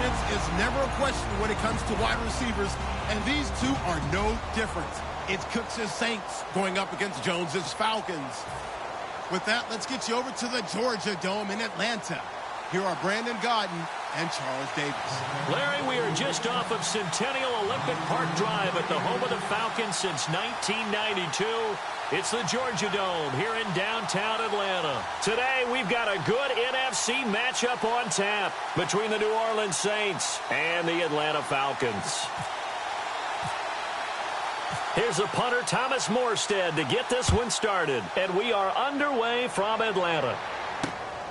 Confidence is never a question when it comes to wide receivers, and these two are no different. It's Cooks' Saints going up against Jones's Falcons. With that, let's get you over to the Georgia Dome in Atlanta. Here are Brandon Gaudin and Charles Davis. Larry, we are just off of Centennial Olympic Park Drive at the home of the Falcons since 1992. It's the Georgia Dome here in downtown Atlanta. Today, we've got a good NFC matchup on tap between the New Orleans Saints and the Atlanta Falcons. Here's the punter, Thomas Morstead, to get this one started. And we are underway from Atlanta.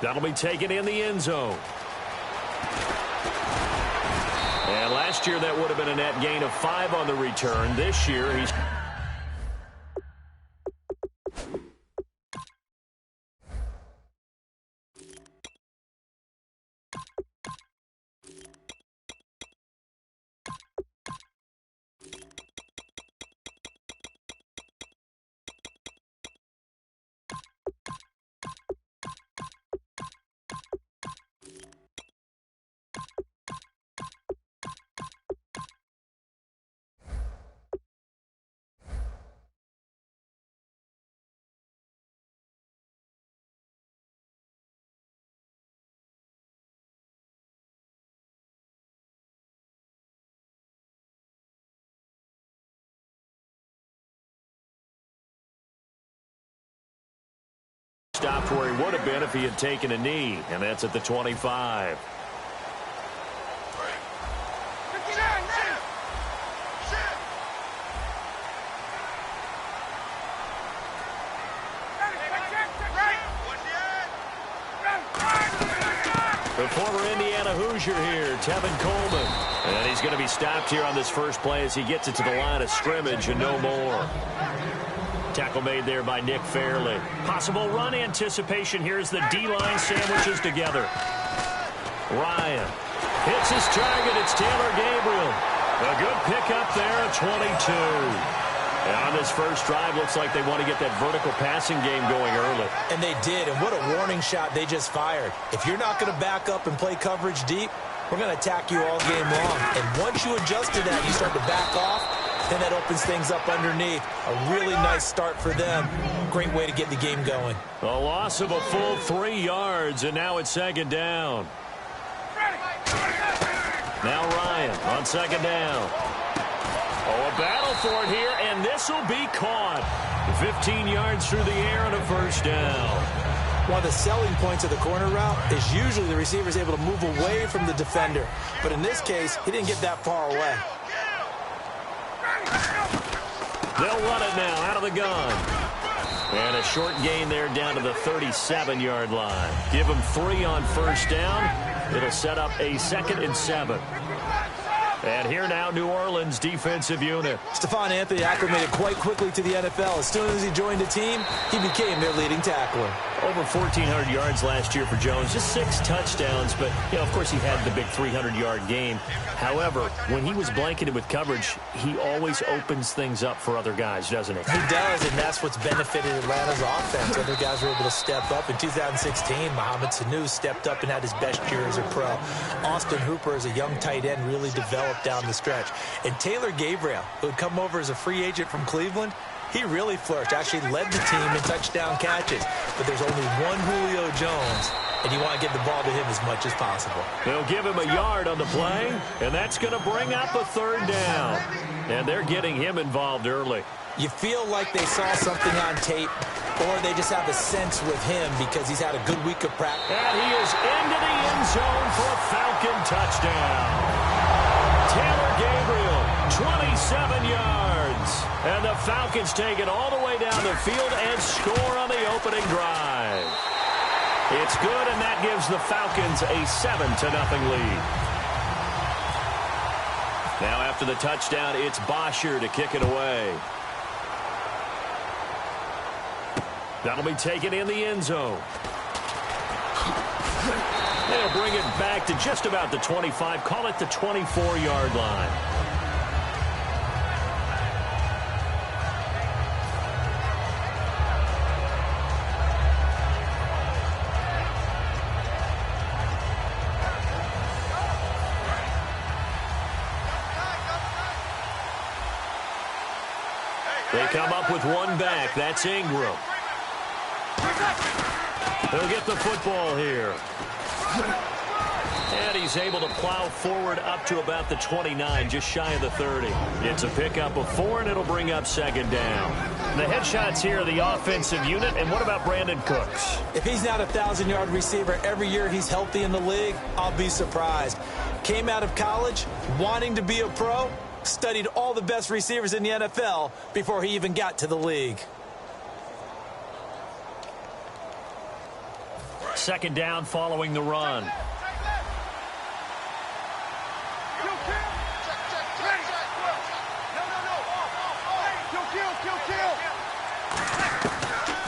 That'll be taken in the end zone. And last year, that would have been a net gain of 5 on the return. This year, he's... stopped where he would have been if he had taken a knee, and that's at the 25. The former Indiana Hoosier here, Tevin Coleman. And he's going to be stopped here on this first play as he gets it to the line of scrimmage and no more. Tackle made there by Nick Fairley. Possible run anticipation here as the D-line sandwiches together. Ryan hits his target. It's Taylor Gabriel. A good pickup there at 22. And on this first drive, looks like they want to get that vertical passing game going early. And they did, and what a warning shot they just fired. If you're not going to back up and play coverage deep, we're going to attack you all game long. And once you adjust to that, you start to back off, then that opens things up underneath. A really nice start for them. Great way to get the game going. A loss of a full 3 yards, and now it's second down. Now Ryan on second down. Oh, a battle for it here, and this will be caught. 15 yards through the air and a first down. One of the selling points of the corner route is usually the receiver is able to move away from the defender. But in this case, he didn't get that far away. They'll run it now out of the gun. And a short gain there down to the 37-yard line. Give him 3 on first down. It'll set up a 2nd and 7. And here now, New Orleans defensive unit. Stephon Anthony acclimated quite quickly to the NFL. As soon as he joined the team, he became their leading tackler. Over 1,400 yards last year for Jones. Just 6 touchdowns, but, you know, of course he had the big 300-yard game. However, when he was blanketed with coverage, he always opens things up for other guys, doesn't he? He does, and that's what's benefited Atlanta's offense. Other guys were able to step up. In 2016, Mohamed Sanu stepped up and had his best year as a pro. Austin Hooper, as a young tight end, really developed down the stretch. And Taylor Gabriel, who had come over as a free agent from Cleveland, he really flourished, actually led the team in touchdown catches. But there's only one Julio Jones, and you want to get the ball to him as much as possible. They'll give him a yard on the play, and that's going to bring up a 3rd down. And they're getting him involved early. You feel like they saw something on tape, or they just have a sense with him because he's had a good week of practice. And he is into the end zone for a Falcon touchdown. Taylor Gabriel, 27 yards. And the Falcons take it all the way down the field and score on the opening drive. It's good, and that gives the Falcons a 7-0 lead. Now after the touchdown, it's Bosher to kick it away. That'll be taken in the end zone. They'll bring it back to just about the 25, call it the 24-yard line. They come up with one back. That's Ingram. He'll get the football here. And he's able to plow forward up to about the 29, just shy of the 30. It's a pickup of 4, and it'll bring up second down. The headshots here are the offensive unit. And what about Brandon Cooks? If he's not a 1,000-yard receiver every year he's healthy in the league, I'll be surprised. Came out of college wanting to be a pro, studied all the best receivers in the NFL before he even got to the league. Second down following the run.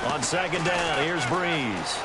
On second down, here's Breeze.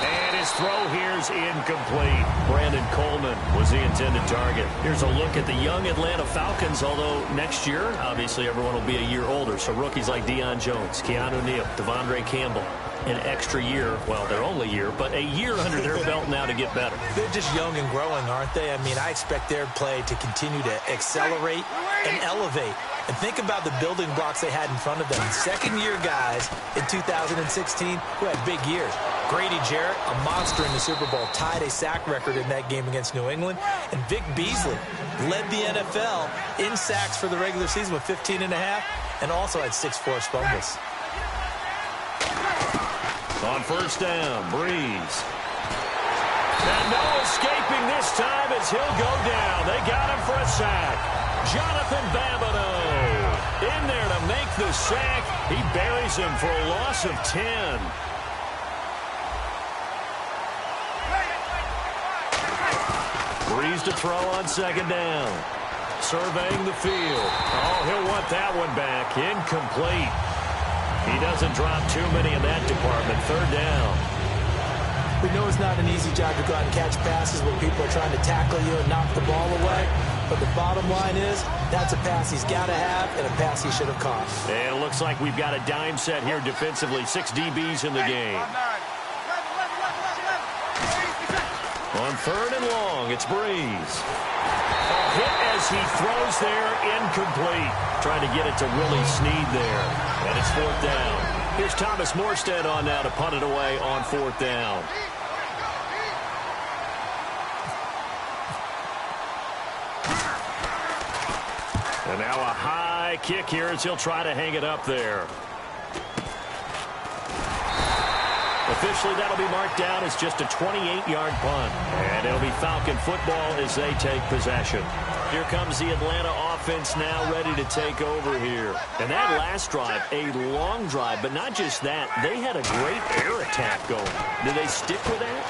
And his throw here's incomplete. Brandon Coleman was the intended target. Here's a look at the young Atlanta Falcons, although next year, obviously, everyone will be a year older. So rookies like Deion Jones, Keanu Neal, Devondre Campbell, an extra year. Well, they're only a year, but a year under their belt now to get better. They're just young and growing, aren't they? I mean, I expect their play to continue to accelerate and elevate. And think about the building blocks they had in front of them. Second-year guys in 2016 who had big years. Grady Jarrett, a monster in the Super Bowl, tied a sack record in that game against New England. And Vic Beasley led the NFL in sacks for the regular season with 15.5 and also had 6 forced fumbles. On first down, Breeze. And no escaping this time as he'll go down. They got him for a sack. Jonathan Babineau in there to make the sack. He buries him for a loss of 10. Breeze to throw on second down. Surveying the field. Oh, he'll want that one back. Incomplete. He doesn't drop too many in that department. Third down. We know it's not an easy job to go out and catch passes when people are trying to tackle you and knock the ball away. But the bottom line is, that's a pass he's got to have and a pass he should have caught. And it looks like we've got a dime set here defensively. 6 DBs in the game. On third and long, it's Breeze. A hit as he throws there, incomplete. Trying to get it to Willie Snead there. And it's fourth down. Here's Thomas Morstead on now to punt it away on fourth down. And now a high kick here as he'll try to hang it up there. Officially, that'll be marked down as just a 28-yard punt. And it'll be Falcon football as they take possession. Here comes the Atlanta offense now ready to take over here. And that last drive, a long drive, but not just that. They had a great air attack going. Do they stick with that?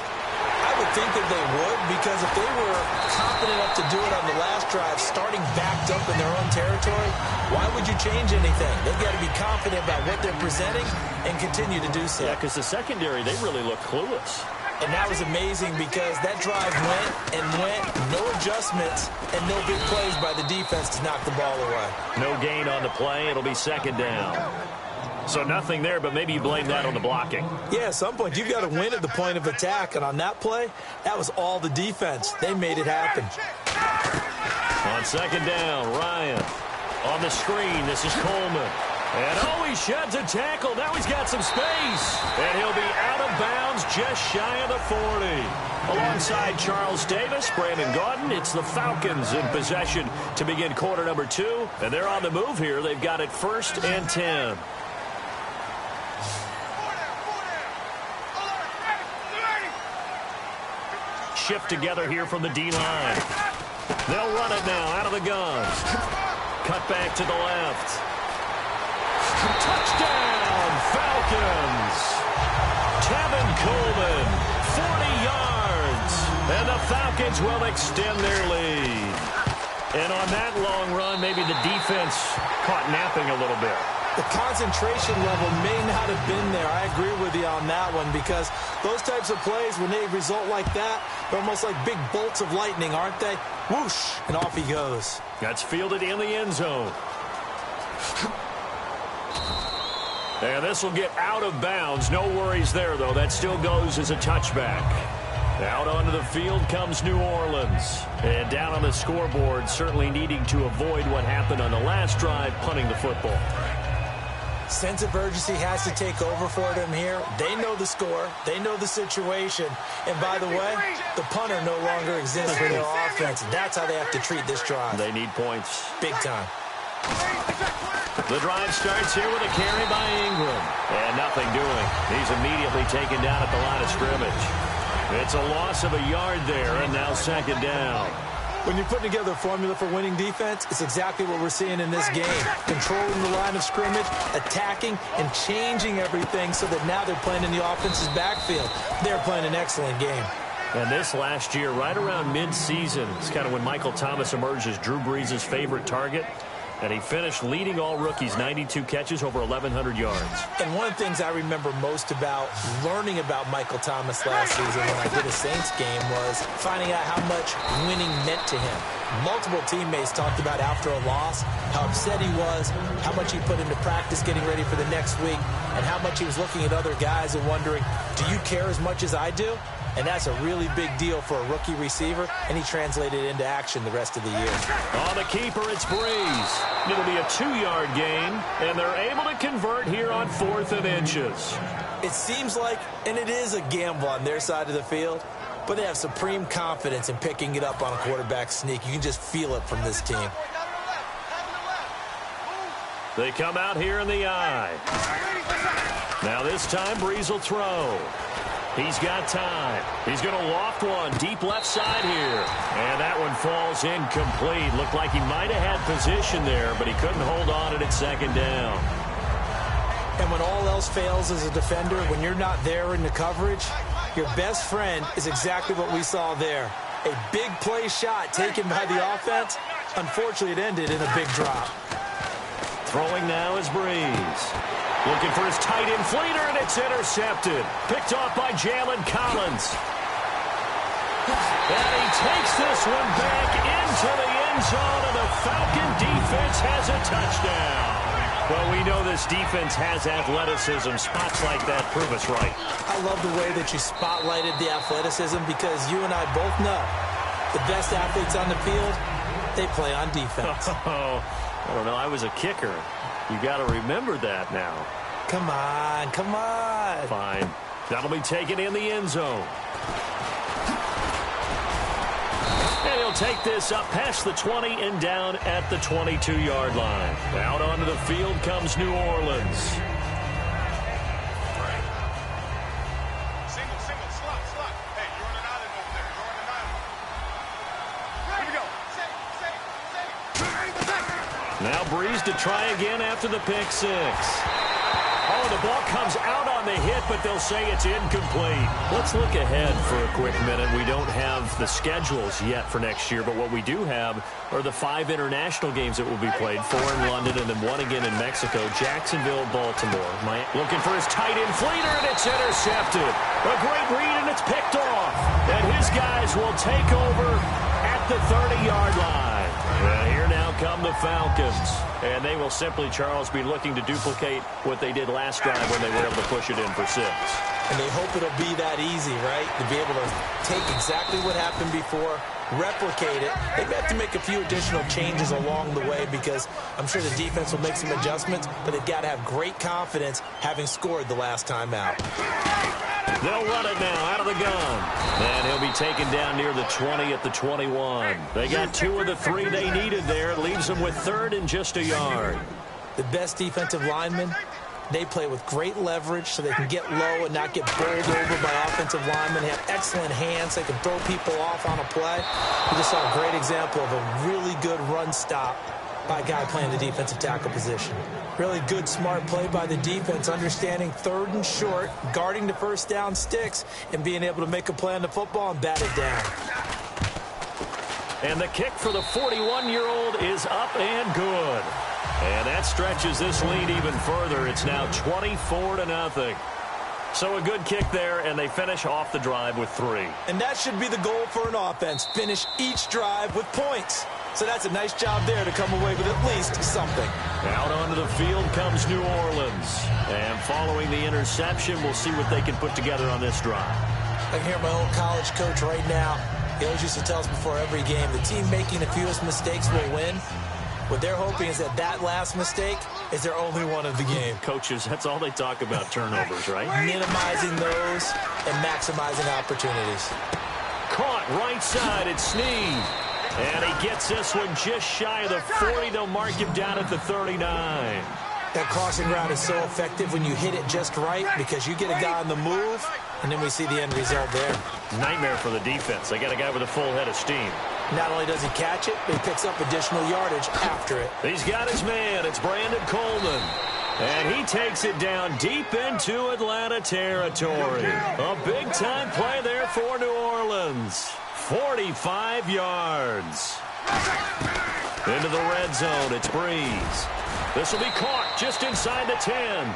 I would think that they would, because if they were confident enough to do it on the last drive, starting backed up in their own territory, why would you change anything? They've got to be confident about what they're presenting and continue to do so. Yeah, because the secondary, they really look clueless. And that was amazing because that drive went and went, no adjustments, and no big plays by the defense to knock the ball away. No gain on the play. It'll be second down. So nothing there, but maybe you blame that on the blocking. Yeah, at some point, you've got to win at the point of attack. And on that play, that was all the defense. They made it happen. On second down, Ryan. On the screen, this is Coleman. And oh, he sheds a tackle. Now he's got some space. And he'll be out of bounds just shy of the 40. Alongside Charles Davis, Brandon Gaudin, it's the Falcons in possession to begin quarter number 2. And they're on the move here. They've got it 1st and 10. Shift together here from the D-line. They'll run it now out of the gun. Cut back to the left. Touchdown, Falcons. Tevin Coleman, 40 yards. And the Falcons will extend their lead. And on that long run, maybe the defense caught napping a little bit. The concentration level may not have been there. I agree with you on that one, because those types of plays, when they result like that, they're almost like big bolts of lightning, aren't they? Whoosh, and off he goes. That's fielded in the end zone. And this will get out of bounds. No worries there, though. That still goes as a touchback. Out onto the field comes New Orleans. And down on the scoreboard, certainly needing to avoid what happened on the last drive, punting the football. Sense of urgency has to take over for them here. They know the score. They know the situation. And by the way, the punter no longer exists for their offense. That's how they have to treat this drive. They need points. Big time. The drive starts here with a carry by Ingram. And nothing doing. He's immediately taken down at the line of scrimmage. It's a loss of a yard there, and now second down. When you're putting together a formula for winning defense, it's exactly what we're seeing in this game. Controlling the line of scrimmage, attacking, and changing everything so that now they're playing in the offense's backfield. They're playing an excellent game. And this last year, right around mid-season, is kind of when Michael Thomas emerged as Drew Brees' favorite target. And he finished leading all rookies, 92 catches, over 1,100 yards. And one of the things I remember most about learning about Michael Thomas last season when I did a Saints game was finding out how much winning meant to him. Multiple teammates talked about after a loss how upset he was, how much he put into practice getting ready for the next week, and how much he was looking at other guys and wondering, do you care as much as I do? And that's a really big deal for a rookie receiver, and he translated it into action the rest of the year. On the keeper, it's Brees. It'll be a 2-yard gain, and they're able to convert here on 4th and inches. It seems like, and it is a gamble on their side of the field, but they have supreme confidence in picking it up on a quarterback sneak. You can just feel it from this team. They come out here in the eye. Now this time, Brees will throw. He's got time. He's going to loft one deep left side here. And that one falls incomplete. Looked like he might have had position there, but he couldn't hold on at second down. And when all else fails as a defender, when you're not there in the coverage, your best friend is exactly what we saw there. A big play shot taken by the offense. Unfortunately, it ended in a big drop. Throwing now is Brees. Looking for his tight end fleeter, and it's intercepted. Picked off by Jalen Collins. And he takes this one back into the end zone, and the Falcon defense has a touchdown. Well, we know this defense has athleticism. Spots like that prove us right. I love the way that you spotlighted the athleticism because you and I both know the best athletes on the field, they play on defense. Oh, I don't know. I was a kicker. You got to remember that now. Come on, come on. Fine. That'll be taken in the end zone. And he'll take this up past the 20 and down at the 22-yard line. Out onto the field comes New Orleans. Single, slot. Hey, you're on an island over there. You're on an island. Here we go. Set. Now Brees to try again after the pick six. Oh, the ball comes out on the hit, but they'll say it's incomplete. Let's look ahead for a quick minute. We don't have the schedules yet for next year, but what we do have are the 5 international games that will be played, 4 in London and then 1 again in Mexico, Jacksonville, Baltimore. Looking for his tight end fleeter, and it's intercepted. A great read, and it's picked off. And his guys will take over at the 30-yard line. And here now come the Falcons. And they will simply, Charles, be looking to duplicate what they did last drive when they were able to push it in for 6. And they hope it'll be that easy, right? To be able to take exactly what happened before, replicate it. They have to make a few additional changes along the way because I'm sure the defense will make some adjustments, but they've got to have great confidence having scored the last time out. They'll run it now out of the gun. And he'll be taken down near the 20 at the 21. They got 2 of the 3 they needed there. It leaves them with 3rd and just a yard. The best defensive linemen, they play with great leverage so they can get low and not get bowled over by offensive linemen. They have excellent hands. They can throw people off on a play. We just saw a great example of a really good run stop by a guy playing the defensive tackle position. Really good, smart play by the defense, understanding 3rd and short, guarding the first down sticks, and being able to make a play on the football and bat it down. And the kick for the 41-year-old is up and good. And that stretches this lead even further. It's now 24-0. So a good kick there, and they finish off the drive with 3. And that should be the goal for an offense, finish each drive with points. So that's a nice job there to come away with at least something. Out onto the field comes New Orleans. And following the interception, we'll see what they can put together on this drive. I can hear my old college coach right now. He always used to tell us before every game, the team making the fewest mistakes will win. What they're hoping is that last mistake is their only one of the game. Coaches, that's all they talk about, turnovers, right? Minimizing those and maximizing opportunities. Caught right side, it's Sneed. And he gets this one just shy of the 40. They'll mark him down at the 39. That crossing route is so effective when you hit it just right because you get a guy on the move, and then we see the end result there. Nightmare for the defense. They got a guy with a full head of steam. Not only does he catch it, but he picks up additional yardage after it. He's got his man. It's Brandon Coleman. And he takes it down deep into Atlanta territory. A big-time play there for New Orleans. 45 yards. Into the red zone, it's Breeze. This will be caught just inside the 10.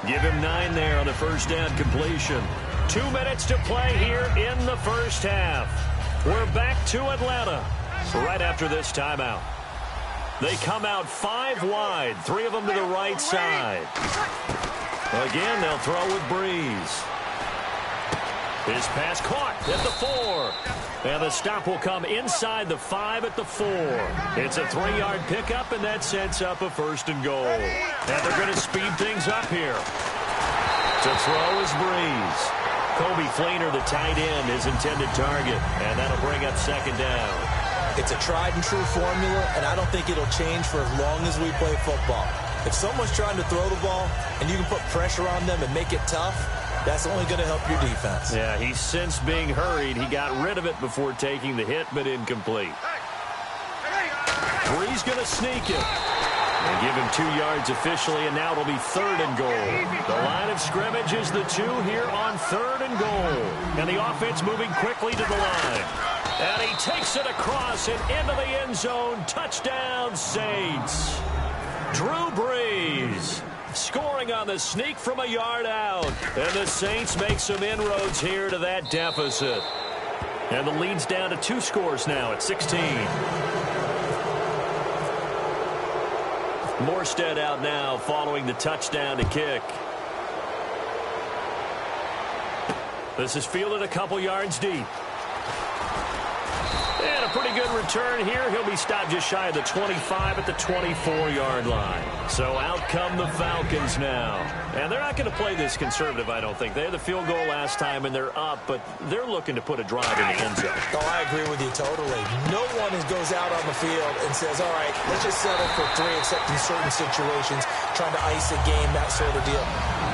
Give him 9 there on the first down completion. 2 minutes to play here in the first half. We're back to Atlanta right after this timeout. They come out 5 wide, 3 of them to the right side. Again, they'll throw with Breeze. His pass caught at the 4. And the stop will come inside the 5 at the 4. It's a 3-yard pickup, and that sets up a 1st and goal. And they're going to speed things up here. To throw is Breeze. Kobe Fleener, the tight end, his intended target. And that'll bring up 2nd down. It's a tried-and-true formula, and I don't think it'll change for as long as we play football. If someone's trying to throw the ball, and you can put pressure on them and make it tough, that's only going to help your defense. Yeah, he's since being hurried. He got rid of it before taking the hit, but incomplete. Breeze going to sneak it. And give him 2 yards officially, and now it'll be 3rd and goal. The line of scrimmage is the 2 here on 3rd and goal. And the offense moving quickly to the line. And he takes it across and into the end zone. Touchdown, Saints. Drew Brees scoring on the sneak from a yard out. And the Saints make some inroads here to that deficit. And the lead's down to 2 scores now at 16. Morstead out now following the touchdown to kick. This is fielded a couple yards deep. And a pretty good return here. He'll be stopped just shy of the 25 at the 24-yard line. So out come the Falcons now. And they're not going to play this conservative, I don't think. They had the field goal last time, and they're up, but they're looking to put a drive in the end zone. Oh, I agree with you totally. No one goes out on the field and says, all right, let's just settle for 3, except in certain situations, trying to ice a game, that sort of deal.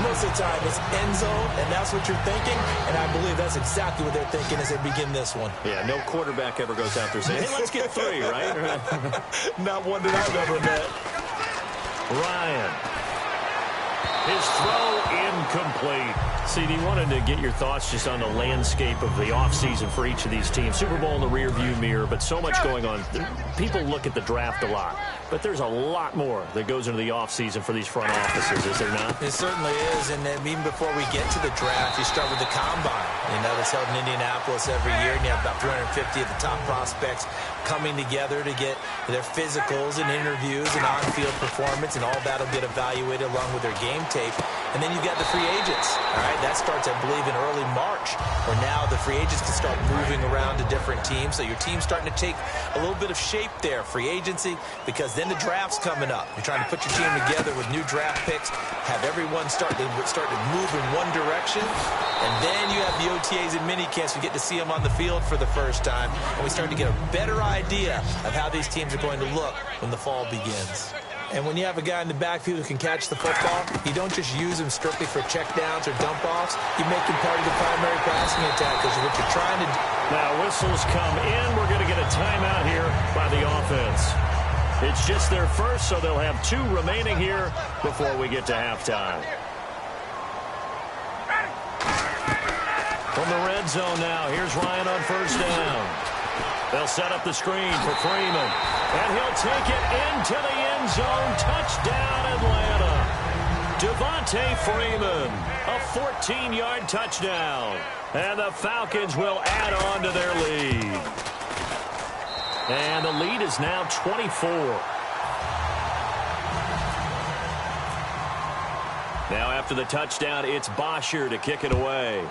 Most of the time, it's end zone, and that's what you're thinking, and I believe that's exactly what they're thinking as they begin this one. Yeah, no quarterback ever goes out there saying, hey, let's get 3, right? Not one that I've ever met. Ryan. His throw incomplete. CD, wanted to get your thoughts just on the landscape of the offseason for each of these teams. Super Bowl in the rearview mirror, but so much going on. People look at the draft a lot, but there's a lot more that goes into the offseason for these front offices, is there not? It certainly is, and even before we get to the draft, you start with the combine. You know, that's held in Indianapolis every year, and you have about 350 of the top prospects coming together to get their physicals and interviews and on-field performance, and all that will get evaluated along with their game tape. And then you've got the free agents. All right, that starts, I believe, in early March, where now the free agents can start moving around to different teams. So your team's starting to take a little bit of shape there, free agency, because then the draft's coming up. You're trying to put your team together with new draft picks, have everyone start to move in one direction, and then you have the OTAs and mini camps. We get to see them on the field for the first time, and we start to get a better idea of how these teams are going to look when the fall begins. And when you have a guy in the backfield who can catch the football, you don't just use him strictly for checkdowns or dump-offs. You make him part of the primary passing attack, because what you're trying to do. Now whistles come in. We're going to get a timeout here by the offense. It's just their first, so they'll have 2 remaining here before we get to halftime. From the red zone now, here's Ryan on first down. They'll set up the screen for Freeman. And he'll take it into the end zone. Touchdown, Atlanta. Devontae Freeman, a 14-yard touchdown. And the Falcons will add on to their lead. And the lead is now 24. Now after the touchdown, it's Bosher to kick it away.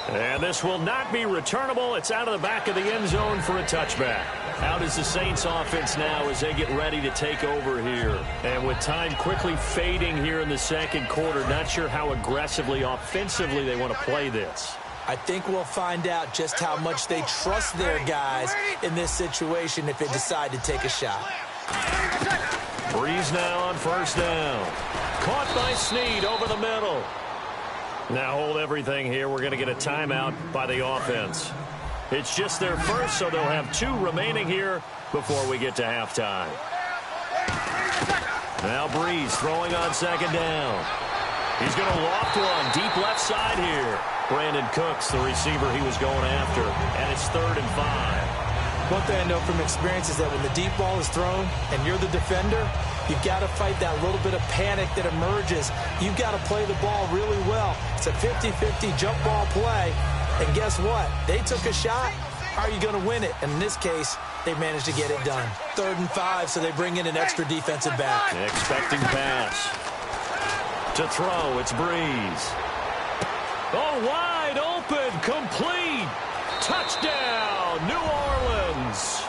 And this will not be returnable. It's out of the back of the end zone for a touchback. How does the Saints offense now as they get ready to take over here? And with time quickly fading here in the second quarter, not sure how aggressively, offensively they want to play this. I think we'll find out just how much they trust their guys in this situation if they decide to take a shot. Breeze now on first down. Caught by Snead over the middle. Now hold everything here. We're going to get a timeout by the offense. It's just their first, so they'll have 2 remaining here before we get to halftime. Now Breeze throwing on second down. He's going to loft one deep left side here. Brandon Cooks, the receiver he was going after, and it's 3rd and 5. One thing I know from experience is that when the deep ball is thrown and you're the defender, you've got to fight that little bit of panic that emerges. You've got to play the ball really well. It's a 50-50 jump ball play. And guess what? They took a shot. How are you going to win it? And in this case, they managed to get it done. 3rd and 5, so they bring in an extra defensive back. Expecting pass. To throw, it's Breeze. Oh, wide open, complete. Touchdown, New Orleans.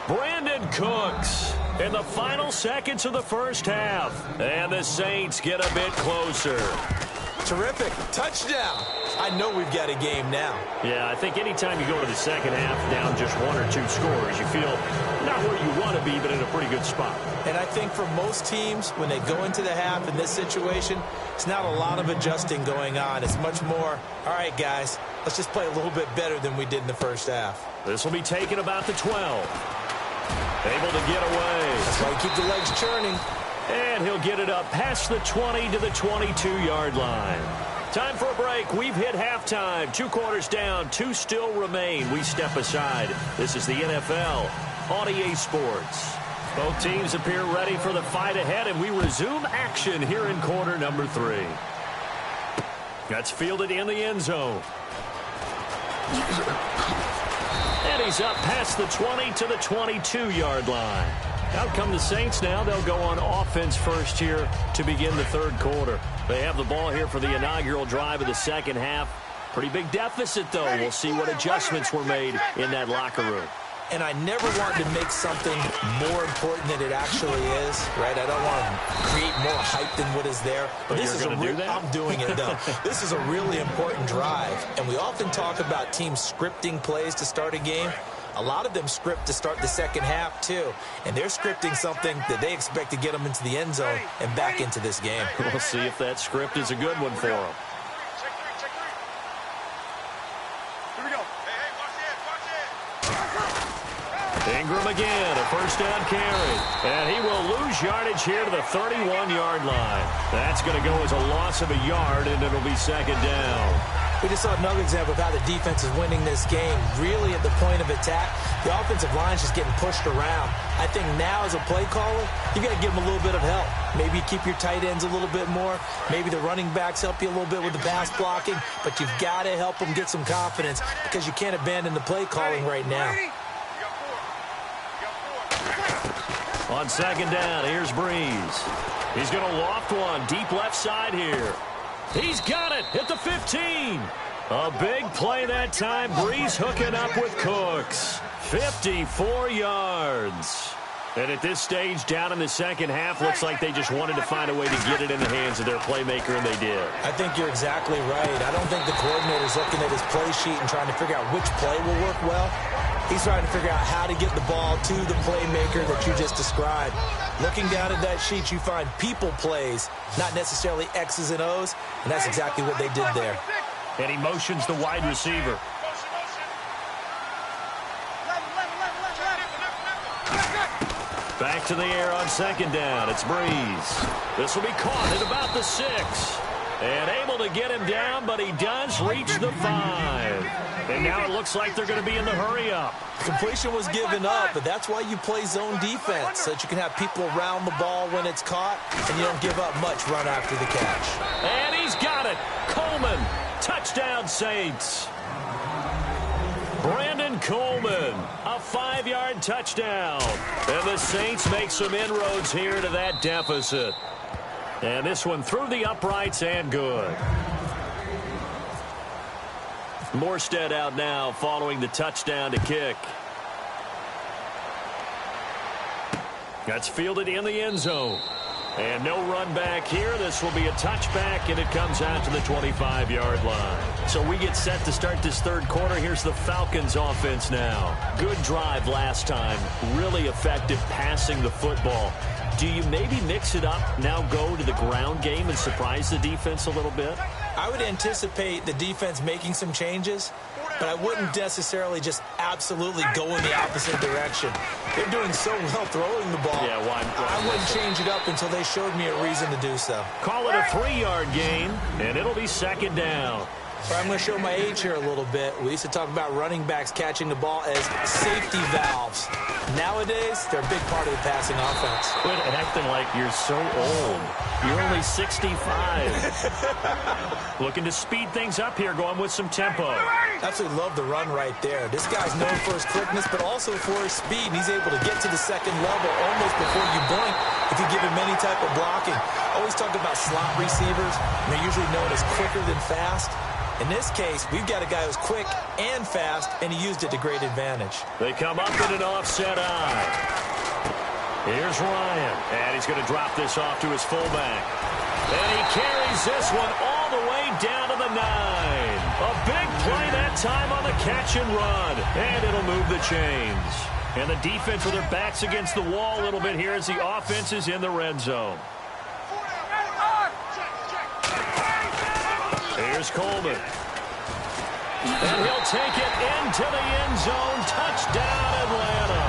Brandon Cooks in the final seconds of the first half. And the Saints get a bit closer. Terrific. Touchdown. I know we've got a game now. Yeah, I think anytime you go to the second half down just 1 or 2 scores, you feel not where you want to be, but in a pretty good spot. And I think for most teams, when they go into the half in this situation, it's not a lot of adjusting going on. It's much more, all right, guys, let's just play a little bit better than we did in the first half. This will be taken about the 12. Able to get away. That's why you keep the legs churning. And he'll get it up past the 20 to the 22-yard line. Time for a break. We've hit halftime. 2 quarters down. 2 still remain. We step aside. This is the NFL on EA Sports. Both teams appear ready for the fight ahead, and we resume action here in quarter number 3. That's fielded in the end zone. And he's up past the 20 to the 22-yard line. Out come the Saints now. They'll go on offense first here to begin the 3rd quarter. They have the ball here for the inaugural drive of the second half. Pretty big deficit, though. We'll see what adjustments were made in that locker room. And I never want to make something more important than it actually is, right? I don't want to create more hype than what is there. But this is I'm doing it, though. This is a really important drive. And we often talk about teams scripting plays to start a game. A lot of them script to start the second half, too. And they're scripting something that they expect to get them into the end zone and back into this game. We'll see if that script is a good one for them. Here we go. Hey, watch it. Ingram again, a first down carry. And he will lose yardage here to the 31-yard line. That's going to go as a loss of a yard, and it'll be second down. We just saw another example of how the defense is winning this game. Really at the point of attack, the offensive line is just getting pushed around. I think now as a play caller, you got to give them a little bit of help. Maybe you keep your tight ends a little bit more. Maybe the running backs help you a little bit with the pass blocking. But you've got to help them get some confidence because you can't abandon the play calling right now. On second down, here's Breeze. He's going to loft one deep left side here. He's got it at the 15. A big play that time. Breeze hooking up with Cooks. 54 yards. And at this stage, down in the second half, looks like they just wanted to find a way to get it in the hands of their playmaker, and they did. I think you're exactly right. I don't think the coordinator's looking at his play sheet and trying to figure out which play will work well. He's trying to figure out how to get the ball to the playmaker that you just described. Looking down at that sheet, you find people plays, not necessarily X's and O's, and that's exactly what they did there. And he motions the wide receiver. Back to the air on second down. It's Breeze. This will be caught at about the 6. And able to get him down, but he does reach the 5. And now it looks like they're going to be in the hurry-up. Completion was given up, but that's why you play zone defense, so that you can have people around the ball when it's caught, and you don't give up much run after the catch. And he's got it. Coleman, touchdown Saints. Brandon Coleman, a 5-yard touchdown. And the Saints make some inroads here to that deficit. And this one through the uprights and good. Morstead out now following the touchdown to kick. That's fielded in the end zone. And no run back here. This will be a touchback, and it comes out to the 25-yard line. So we get set to start this third quarter. Here's the Falcons offense now. Good drive last time. Really effective passing the football. Do you maybe mix it up, now go to the ground game and surprise the defense a little bit? I would anticipate the defense making some changes, but I wouldn't necessarily just absolutely go in the opposite direction. They're doing so well throwing the ball. Yeah, why I wouldn't change it up until they showed me a reason to do so. Call it a 3-yard gain, and it'll be second down. I'm going to show my age here a little bit. We used to talk about running backs catching the ball as safety valves. Nowadays, they're a big part of the passing offense. Quit acting like you're so old. You're only 65. Looking to speed things up here, going with some tempo. Absolutely love the run right there. This guy's known for his quickness, but also for his speed. And he's able to get to the second level almost before you blink if you give him any type of blocking. Always talk about slot receivers. And they're usually known as quicker than fast. In this case, we've got a guy who's quick and fast, and he used it to great advantage. They come up in an offset eye. Here's Ryan, and he's going to drop this off to his fullback. And he carries this one all the way down to the 9. A big play that time on the catch and run, and it'll move the chains. And the defense with their backs against the wall a little bit here as the offense is in the red zone. Here's Coleman. And he'll take it into the end zone. Touchdown, Atlanta.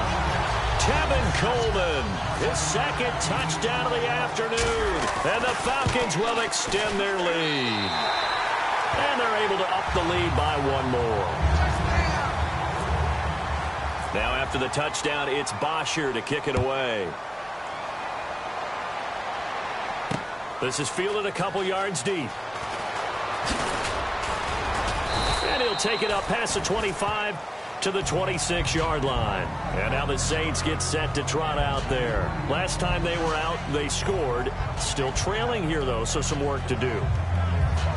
Tevin Coleman, his second touchdown of the afternoon. And the Falcons will extend their lead. And they're able to up the lead by one more. Now after the touchdown, it's Bosher to kick it away. This is fielded a couple yards deep. And he'll take it up past the 25 to the 26-yard line. And now the Saints get set to trot out there. Last time they were out, they scored. Still trailing here, though, so some work to do.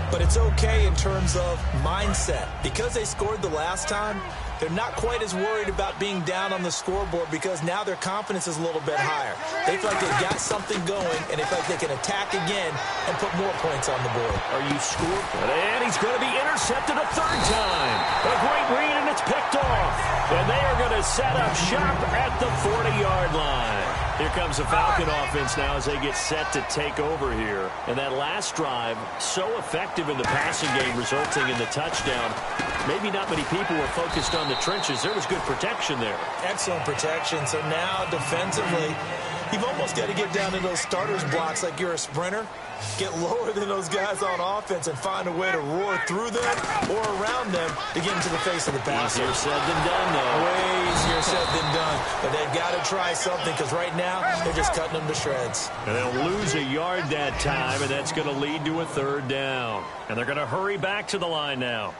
But it's okay in terms of mindset. Because they scored the last time, they're not quite as worried about being down on the scoreboard because now their confidence is a little bit higher. They feel like they've got something going, and they feel like they can attack again and put more points on the board. Are you scored? And he's going to be intercepted a third time. A great read, and it's picked off. And they are going to set up shop at the 40-yard line. Here comes the Falcon offense now as they get set to take over here. And that last drive, so effective in the passing game, resulting in the touchdown. Maybe not many people were focused on the trenches. There was good protection there. Excellent protection. So now, defensively, you've almost got to get down to those starters blocks like you're a sprinter. Get lower than those guys on offense and find a way to roar through them or around them to get into the face of the passer. Easier said than done, though. Way easier said than done. But they've got to try something because right now they're just cutting them to shreds. And they'll lose a yard that time, and that's going to lead to a third down. And they're going to hurry back to the line now.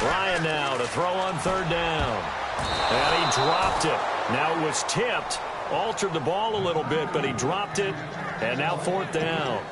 Ryan now to throw on third down. And he dropped it. Now it was tipped. Altered the ball a little bit, but he dropped it. And now fourth down.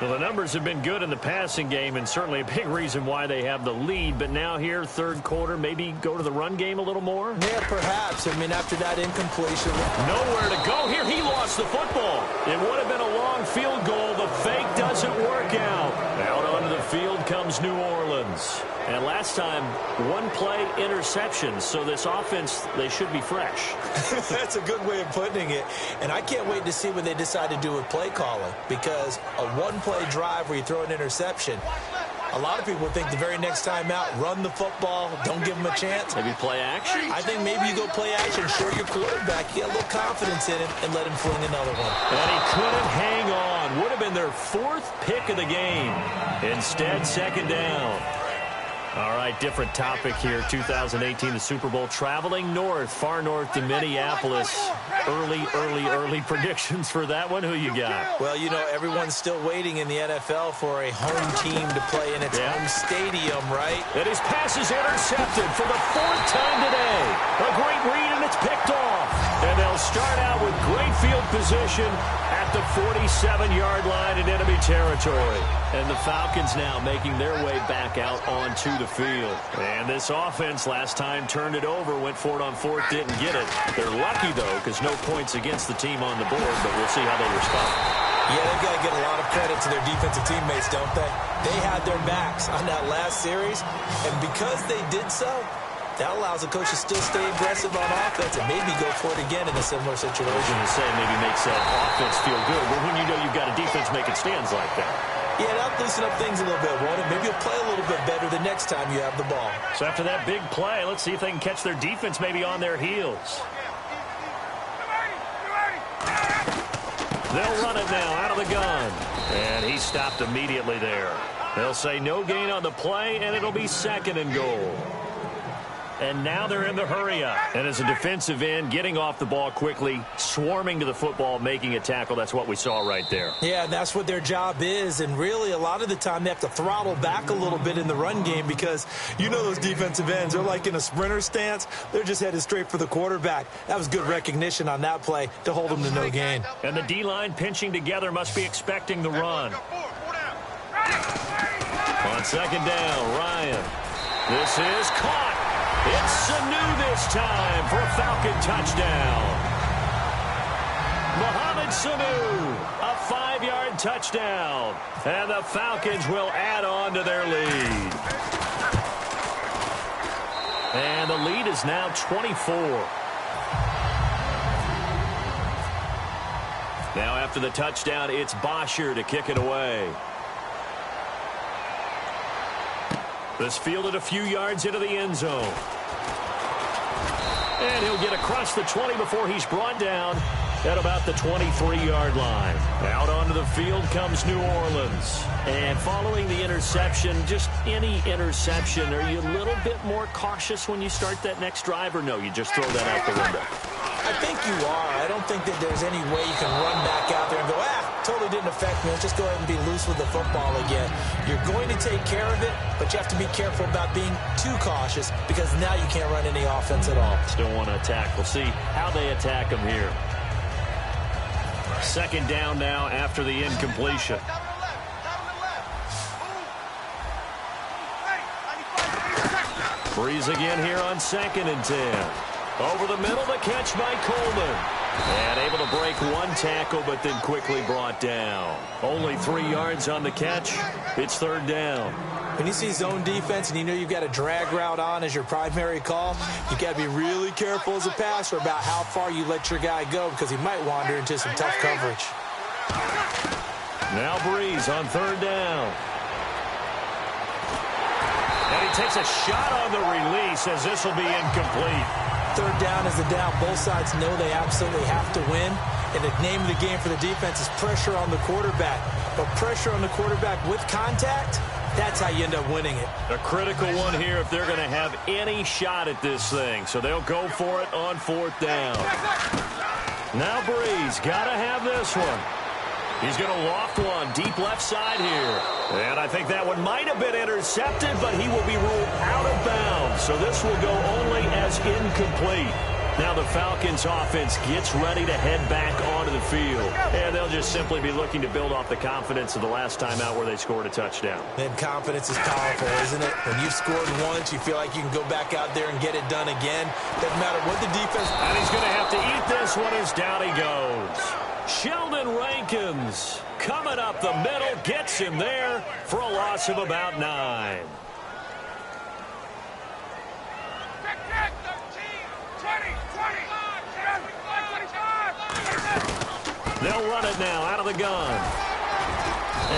So the numbers have been good in the passing game and certainly a big reason why they have the lead. But now here, third quarter, maybe go to the run game a little more? Yeah, perhaps. I mean, after that incompletion. Nowhere to go here. He lost the football. It would have been a long field goal. The fake doesn't work out. Out onto the field comes New Orleans. And last time, one play interception. So this offense, they should be fresh. That's a good way of putting it. And I can't wait to see what they decide to do with play calling. Because a one-play drive where you throw an interception, a lot of people think the very next time out, run the football, don't give them a chance. Maybe play action? I think maybe you go play action, show your quarterback, get a little confidence in him, and let him fling another one. And he couldn't hang on. Would have been their fourth pick of the game. Instead, second down. All right, different topic here. 2018, the Super Bowl, traveling north, far north to Minneapolis. early predictions for that one. Who you got? Well, you know, everyone's still waiting in the NFL for a home team to play in its home stadium, right? And his pass is intercepted for the 4th time today. A great read, and it's picked off. And they'll start out with great field position at the 47-yard line in enemy territory. And the Falcons now making their way back out onto the field. And this offense last time turned it over, went for it on 4th, didn't get it. They're lucky, though, because no points against the team on the board, but we'll see how they respond. Yeah, they've got to get a lot of credit to their defensive teammates, don't they? They had their backs on that last series, and because they did so, that allows the coach to still stay aggressive on offense and maybe go for it again in a similar situation. I was going to say maybe makes that offense feel good, but when you know you've got a defense making stands like that. Yeah, that'll loosen up things a little bit, won't it? Maybe you'll play a little bit better the next time you have the ball. So after that big play, let's see if they can catch their defense maybe on their heels. They'll run it now out of the gun. And he stopped immediately there. They'll say no gain on the play, and it'll be 2nd and goal. And now they're in the hurry-up. And as a defensive end, getting off the ball quickly, swarming to the football, making a tackle, that's what we saw right there. Yeah, that's what their job is. And really, a lot of the time, they have to throttle back a little bit in the run game because you know those defensive ends, they're like in a sprinter stance. They're just headed straight for the quarterback. That was good recognition on that play to hold them to no gain. And the D-line pinching together must be expecting the run. On 2nd down, Ryan. This is caught. It's Sanu this time for a Falcon touchdown. Mohamed Sanu, a 5-yard touchdown. And the Falcons will add on to their lead. And the lead is now 24. Now after the touchdown, it's Bosher to kick it away. This fielded a few yards into the end zone. And he'll get across the 20 before he's brought down at about the 23-yard line. Out onto the field comes New Orleans. And following the interception, just any interception, are you a little bit more cautious when you start that next drive, or no, you just throw that out the window? I think you are. I don't think that there's any way you can run back out there and go, totally didn't affect me. Let's just go ahead and be loose with the football again. You're going to take care of it, but you have to be careful about being too cautious because now you can't run any offense at all. Still want to attack. We'll see how they attack them here. 2nd down now after the incompletion. Breeze again here on 2nd and 10. Over the middle, the catch by Coleman. And able to break one tackle, but then quickly brought down. Only 3 yards on the catch. It's 3rd down. When you see zone defense and you know you've got a drag route on as your primary call, you've got to be really careful as a passer about how far you let your guy go because he might wander into some tough coverage. Now Breeze on 3rd down. And he takes a shot on the release as this will be incomplete. 3rd down is the down. Both sides know they absolutely have to win. And the name of the game for the defense is pressure on the quarterback. But pressure on the quarterback with contact, that's how you end up winning it. A critical one here if they're going to have any shot at this thing. So they'll go for it on 4th down. Now Breeze got to have this one. He's going to loft one deep left side here. And I think that one might have been intercepted, but he will be ruled out of bounds. So this will go only as incomplete. Now the Falcons offense gets ready to head back onto the field. And they'll just simply be looking to build off the confidence of the last time out where they scored a touchdown. And confidence is powerful, isn't it? When you've scored once, you feel like you can go back out there and get it done again. Doesn't matter what the defense... And he's going to have to eat this one as down he goes. Sheldon Rankins coming up the middle, gets him there for a loss of about 9. They'll run it now out of the gun.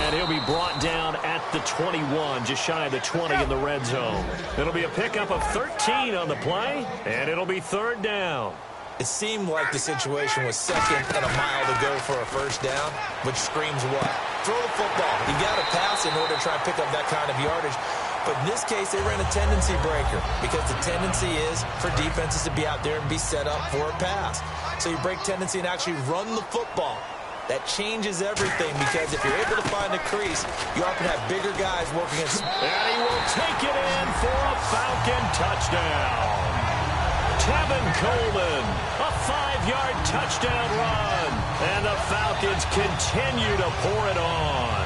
And he'll be brought down at the 21, just shy of the 20 in the red zone. It'll be a pickup of 13 on the play, and it'll be 3rd down. It seemed like the situation was 2nd and a mile to go for a 1st down, which screams what? Throw the football. You got to pass in order to try and pick up that kind of yardage. But in this case, they ran a tendency breaker because the tendency is for defenses to be out there and be set up for a pass. So you break tendency and actually run the football. That changes everything because if you're able to find a crease, you often have bigger guys working against. And he will take it in for a Falcon touchdown. Tevin Coleman, a 5-yard touchdown run. And the Falcons continue to pour it on.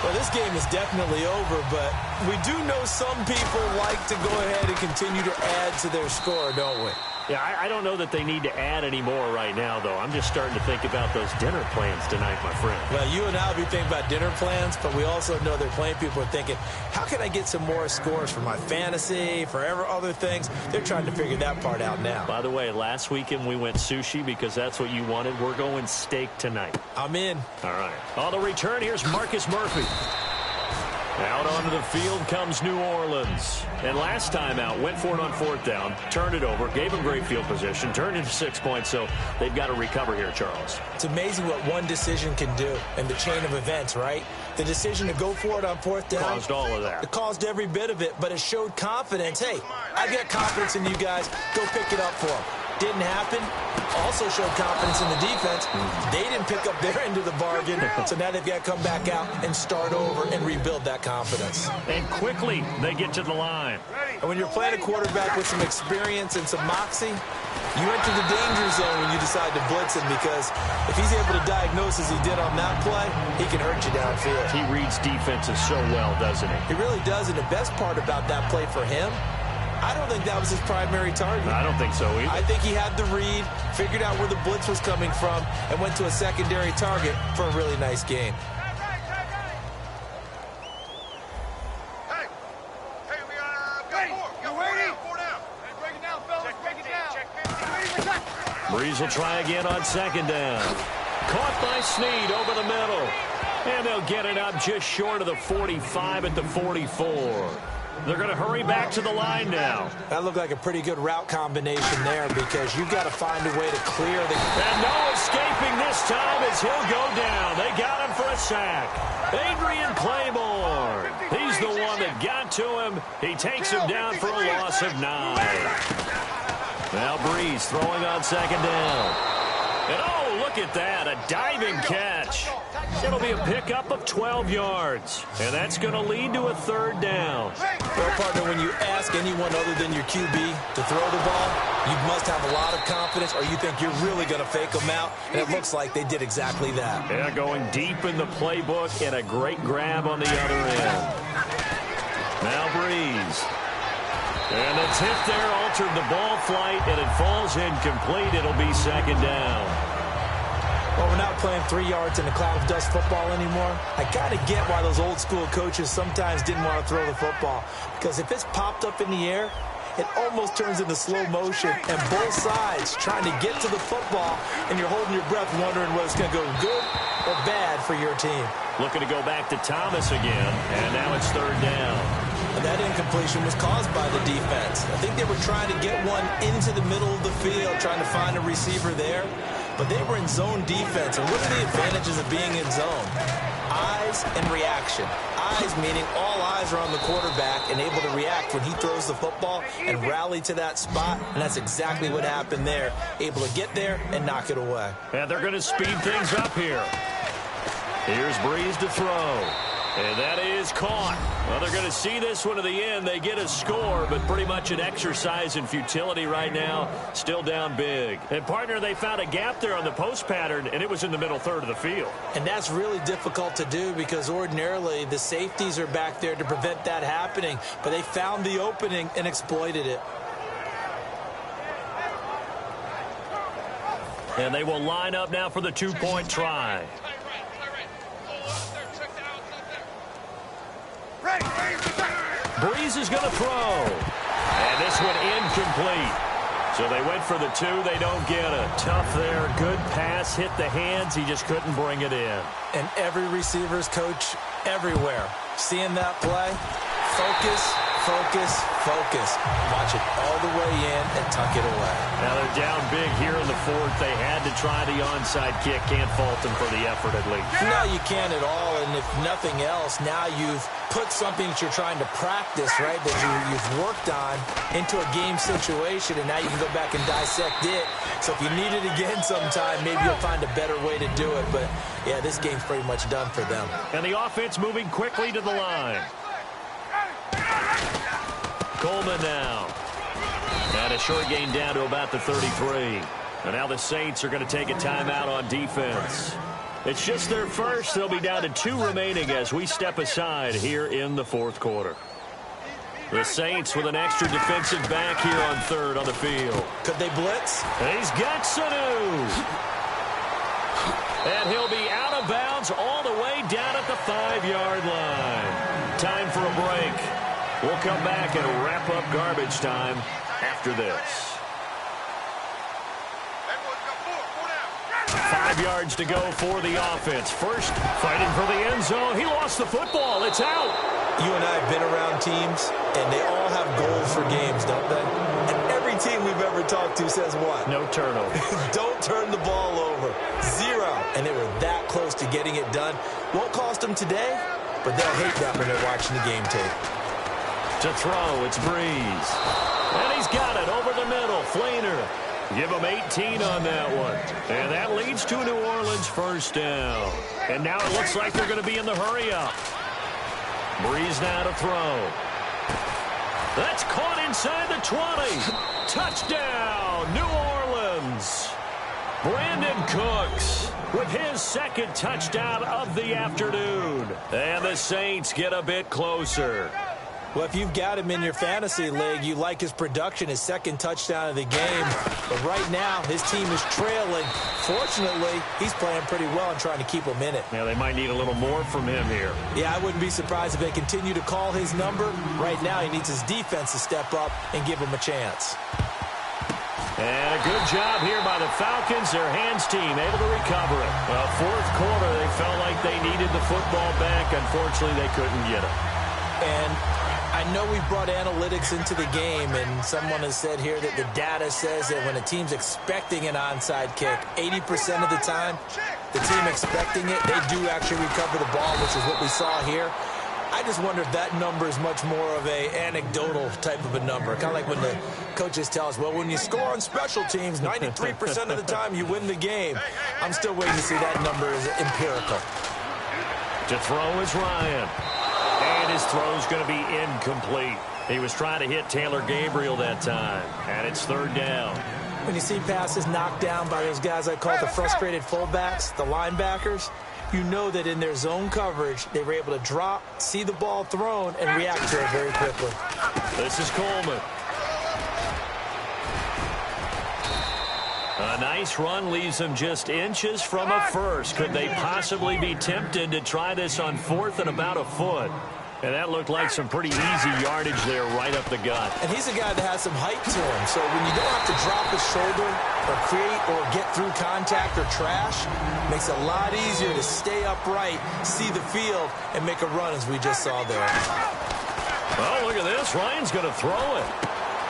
Well, this game is definitely over, but we do know some people like to go ahead and continue to add to their score, don't we? Yeah, I don't know that they need to add any more right now, though. I'm just starting to think about those dinner plans tonight, my friend. Well, you and I will be thinking about dinner plans, but we also know they're playing people are thinking, how can I get some more scores for my fantasy, for other things? They're trying to figure that part out now. By the way, last weekend we went sushi because that's what you wanted. We're going steak tonight. I'm in. All right. On the return, here's Marcus Murphy. Out onto the field comes New Orleans. And last time out, went for it on 4th down, turned it over, gave them great field position, turned into 6 points, so they've got to recover here, Charles. It's amazing what one decision can do in the chain of events, right? The decision to go for it on 4th down. Caused all of that. It caused every bit of it, but it showed confidence. Hey, I've got confidence in you guys. Go pick it up for them. Didn't happen. Also showed confidence in the defense. They didn't pick up their end of the bargain, so now they've got to come back out and start over and rebuild that confidence. And quickly, they get to the line. And when you're playing a quarterback with some experience and some moxie, you enter the danger zone when you decide to blitz him because if he's able to diagnose as he did on that play, he can hurt you downfield. He reads defenses so well, doesn't he? He really does, and the best part about that play for him, I don't think that was his primary target. I don't think so either. I think he had the read, figured out where the blitz was coming from, and went to a secondary target for a really nice game. Hey, we got PS4. You waiting? 4 down. Hey, break it down, fellas. Break it down. Check 15. Breeze will try again on 2nd down. Caught by Snead over the middle. And they'll get it up just short of the 45 at the 44. They're going to hurry back to the line now. That looked like a pretty good route combination there because you've got to find a way to clear the... And no escaping this time as he'll go down. They got him for a sack. Adrian Claymore. He's the one that got to him. He takes him down for a loss of 9. Now Breeze throwing on 2nd down. And oh, look at that, a diving catch. It'll be a pickup of 12 yards. And that's going to lead to a 3rd down. Well, partner, when you ask anyone other than your QB to throw the ball, you must have a lot of confidence or you think you're really going to fake them out. And it looks like they did exactly that. Yeah, going deep in the playbook and a great grab on the other end. Now Breeze. And the tip there altered the ball flight, and it falls incomplete. It'll be 2nd down. Well, we're not playing 3 yards in a cloud of dust football anymore. I kind of get why those old school coaches sometimes didn't want to throw the football. Because if it's popped up in the air, it almost turns into slow motion. And both sides trying to get to the football, and you're holding your breath wondering whether it's going to go good or bad for your team. Looking to go back to Thomas again, and now it's 3rd down. And that incompletion was caused by the defense. I think they were trying to get one into the middle of the field, trying to find a receiver there. But they were in zone defense. And what are the advantages of being in zone? Eyes and reaction. Eyes meaning all eyes are on the quarterback and able to react when he throws the football and rally to that spot. And that's exactly what happened there. Able to get there and knock it away. And they're going to speed things up here. Here's Breeze to throw. And that is caught. Well, they're going to see this one to the end. They get a score, but pretty much an exercise in futility right now. Still down big. And, partner, they found a gap there on the post pattern, and it was in the middle 3rd of the field. And that's really difficult to do because ordinarily the safeties are back there to prevent that happening. But they found the opening and exploited it. And they will line up now for the 2-point try. Breeze is going to throw. And this one incomplete. So they went for the 2. They don't get it. Tough there. Good pass. Hit the hands. He just couldn't bring it in. And every receiver's coach everywhere. Seeing that play, focus, focus, focus. Watch it all the way in and tuck it away. Now they're down big here in the fourth. They had to try the onside kick. Can't fault them for the effort at least. No, you can't at all. And if nothing else, now you've put something that you're trying to practice, right, that you've worked on into a game situation, and now you can go back and dissect it. So if you need it again sometime, maybe you'll find a better way to do it. But, yeah, this game's pretty much done for them. And the offense moving quickly to the line. Coleman now. And a short gain down to about the 33. And now the Saints are going to take a timeout on defense. It's just their first. They'll be down to 2 remaining as we step aside here in the fourth quarter. The Saints with an extra defensive back here on third on the field. Could they blitz? And he's got Sanu. And he'll be out of bounds all the way down at the 5-yard line. Time for a break. We'll come back and wrap up garbage time after this. 5 yards to go for the offense. First, fighting for the end zone. He lost the football. It's out. You and I have been around teams, and they all have goals for games, don't they? And every team we've ever talked to says what? No turnover. Don't turn the ball over. 0. And they were that close to getting it done. Won't cost them today, but they'll hate that when they're watching the game tape. To throw, it's Breeze. And he's got it over the middle. Flainer. Give him 18 on that one. And that leads to New Orleans first down. And now it looks like they're going to be in the hurry-up. Breeze now to throw. That's caught inside the 20. Touchdown, New Orleans. Brandon Cooks with his second touchdown of the afternoon. And the Saints get a bit closer. Well, if you've got him in your fantasy league, you like his production, his second touchdown of the game. But right now, his team is trailing. Fortunately, he's playing pretty well and trying to keep them in it. Yeah, they might need a little more from him here. Yeah, I wouldn't be surprised if they continue to call his number. Right now, he needs his defense to step up and give him a chance. And a good job here by the Falcons, their hands team, able to recover it. Well, fourth quarter, they felt like they needed the football back. Unfortunately, they couldn't get it. And I know we've brought analytics into the game, and someone has said here that the data says that when a team's expecting an onside kick, 80% of the time, the team expecting it, they do actually recover the ball, which is what we saw here. I just wonder if that number is much more of a anecdotal type of a number. Kind of like when the coaches tell us, well, when you score on special teams, 93% of the time you win the game. I'm still waiting to see that number is empirical. To throw is Ryan. And his throw's going to be incomplete. He was trying to hit Taylor Gabriel that time. And it's third down. When you see passes knocked down by those guys I call the frustrated fullbacks, the linebackers, you know that in their zone coverage, they were able to drop, see the ball thrown, and react to it very quickly. This is Coleman. A nice run leaves them just inches from a first. Could they possibly be tempted to try this on fourth and about a foot? And that looked like some pretty easy yardage there right up the gut. And he's a guy that has some height to him. So when you don't have to drop his shoulder or create or get through contact or trash, makes it a lot easier to stay upright, see the field, and make a run as we just saw there. Oh, look at this. Ryan's going to throw it.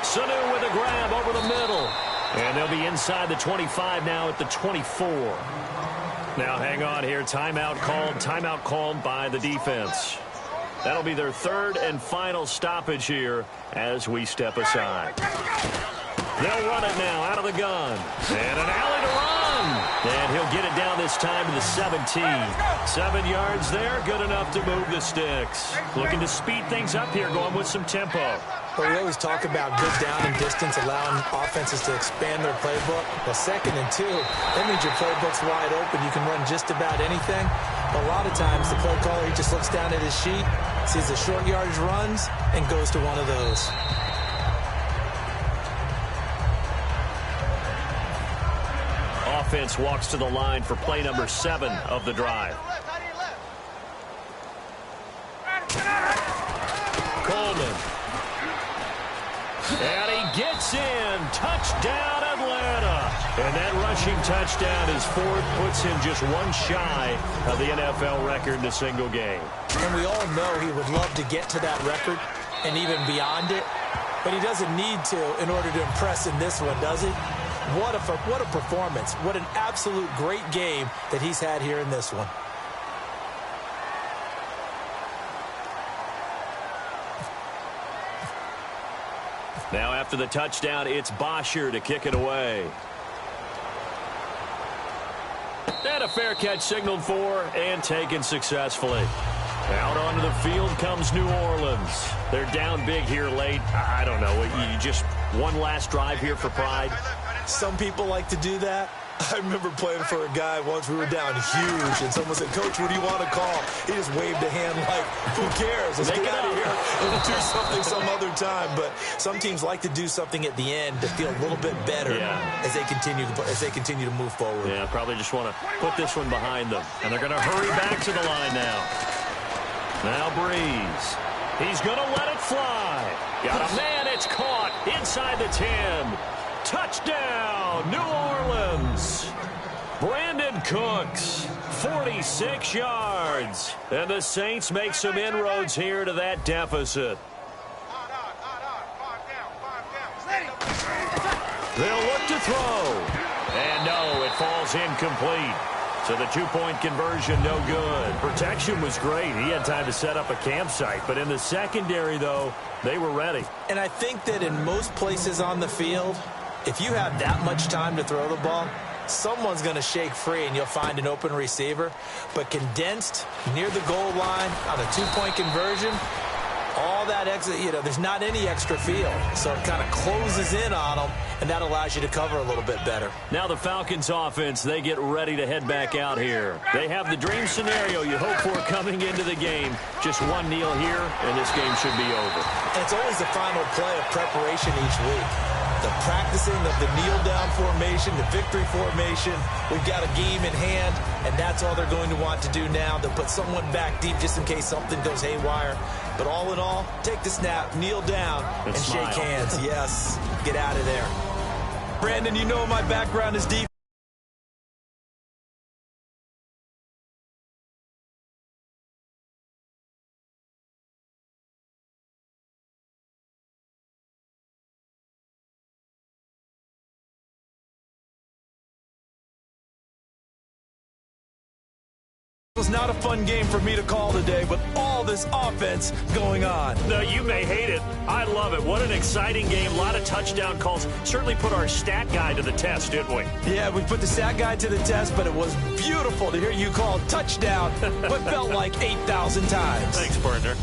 Sanu with a grab over the middle. And they'll be inside the 25 now at the 24. Now hang on here. Timeout called by the defense. That'll be their third and final stoppage here as we step aside. They'll run it now out of the gun. And an alley to run. And he'll get it down this time to the 17. 7 yards there, good enough to move the sticks. Looking to speed things up here, going with some tempo. Well, we always talk about good down and distance, allowing offenses to expand their playbook. Well, 2nd and 2, that means your playbook's wide open. You can run just about anything. But a lot of times, the play caller, he just looks down at his sheet, sees the short yardage runs, and goes to one of those. Offense walks to the line for play number 7 of the drive. Coleman. And he gets in. Touchdown, Atlanta. And that rushing touchdown is fourth, puts him just one shy of the NFL record in a single game. And we all know he would love to get to that record. and even beyond it. But he doesn't need to in order to impress in this one, does he? What a performance. What an absolute great game that he's had here in this one. Now after the touchdown, it's Bosher to kick it away. And a fair catch signaled for and taken successfully. Out onto the field comes New Orleans. They're down big here late. I don't know. You just one last drive here for pride. Some people like to do that. I remember playing for a guy once. We were down huge, and someone said, "Coach, what do you want to call?" He just waved a hand like, "Who cares? Let's get out of here and we'll do something some other time." But some teams like to do something at the end to feel a little bit better as they continue to move forward. Yeah, probably just want to put this one behind them, and they're going to hurry back to the line now. Now Breeze. He's going to let it fly. Got a man. It's caught inside the 10. Touchdown, New Orleans. Brandon Cooks, 46 yards. And the Saints make some inroads here to that deficit. They'll look to throw. And no, it falls incomplete. So the two-point conversion, no good. Protection was great. He had time to set up a campsite. But in the secondary, though, they were ready. And I think that in most places on the field, if you have that much time to throw the ball, someone's going to shake free and you'll find an open receiver. But condensed near the goal line on a two-point conversion, all that extra, there's not any extra field. So it kind of closes in on them, and that allows you to cover a little bit better. Now the Falcons offense, they get ready to head back out here. They have the dream scenario you hope for coming into the game. Just one kneel here, and this game should be over. And it's always the final play of preparation each week. The practicing of the kneel-down formation, the victory formation. We've got a game in hand, and that's all they're going to want to do now. They'll put someone back deep just in case something goes haywire. But all in all, take the snap, kneel down, and shake hands. Yes, get out of there. Brandon, you know my background is deep. It was not a fun game for me to call today with all this offense going on. No, you may hate it. I love it. What an exciting game. A lot of touchdown calls. Certainly put our stat guy to the test, didn't we? Yeah, we put the stat guy to the test, but it was beautiful to hear you call touchdown what felt like 8,000 times. Thanks, partner.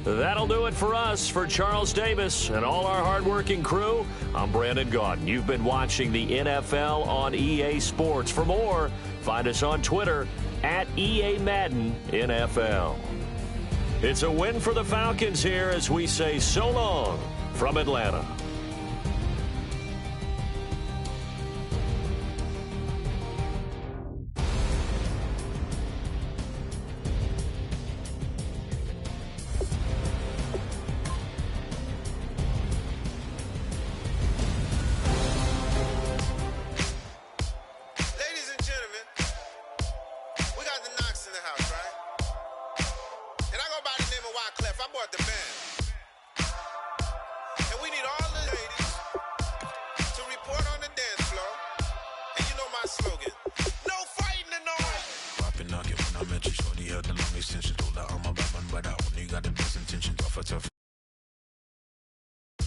That'll do it for us. For Charles Davis and all our hardworking crew, I'm Brandon Gaudin. You've been watching the NFL on EA Sports. For more, find us on Twitter at EA Madden NFL. It's a win for the Falcons here as we say so long from Atlanta.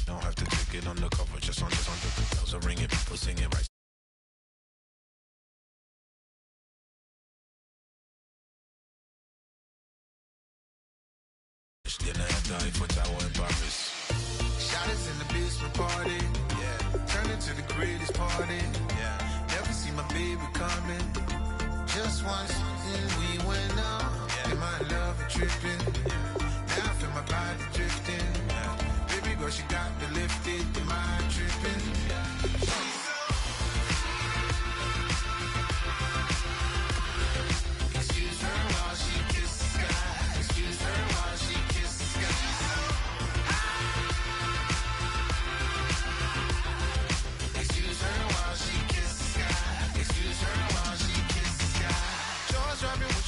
Don't have to take it undercover, just on the bells are ringing, people singing right. Dinner at the Eiffel Tower in Paris. Shot us in the basement party, yeah. Turn into the greatest party, yeah. Never see my baby coming. Just once, and we went out. Yeah. Am I in love and tripping? Yeah. Now I feel my body drifting. Yeah. Baby girl, she got me lifted. Am I tripping? Yeah. Excuse her while she kisses the sky. Excuse her while she kisses the sky. Excuse her while she kisses the sky. Excuse her while she kisses the sky.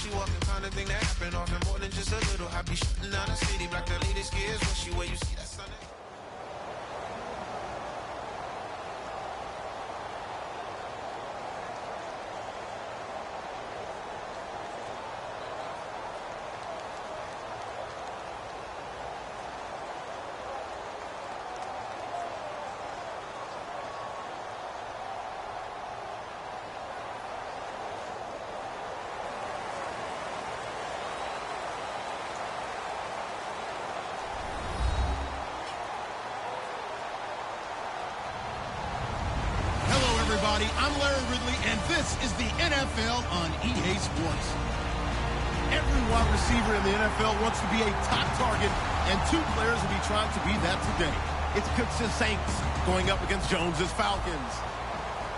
she walking, kind of thing that happen often more than just a little. I be shutting down the city, black the latest gears. When she where you see that sun. I'm Larry Ridley, and this is the NFL on EA Sports. Every wide receiver in the NFL wants to be a top target, and two players will be trying to be that today. It's Cooks' Saints going up against Jones's Falcons.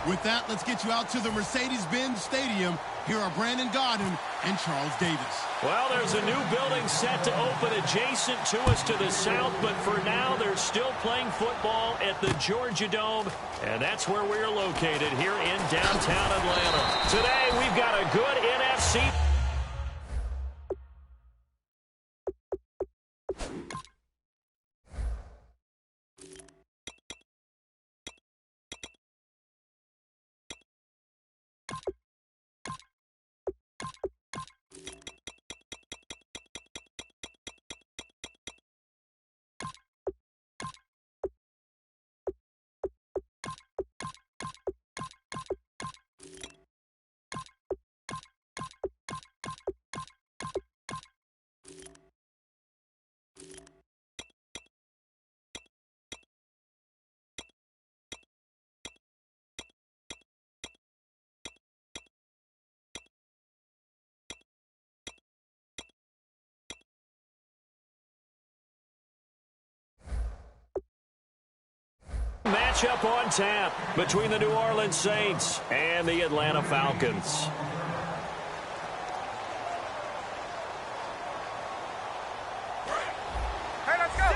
With that, let's get you out to the Mercedes-Benz Stadium. Here are Brandon Godden and Charles Davis. Well, there's a new building set to open adjacent to us to the south, but for now, they're still playing football at the Georgia Dome, and that's where we're located here in downtown Atlanta. Today, we've got a good NFC. Matchup on tap between the New Orleans Saints and the Atlanta Falcons. Hey, let's go.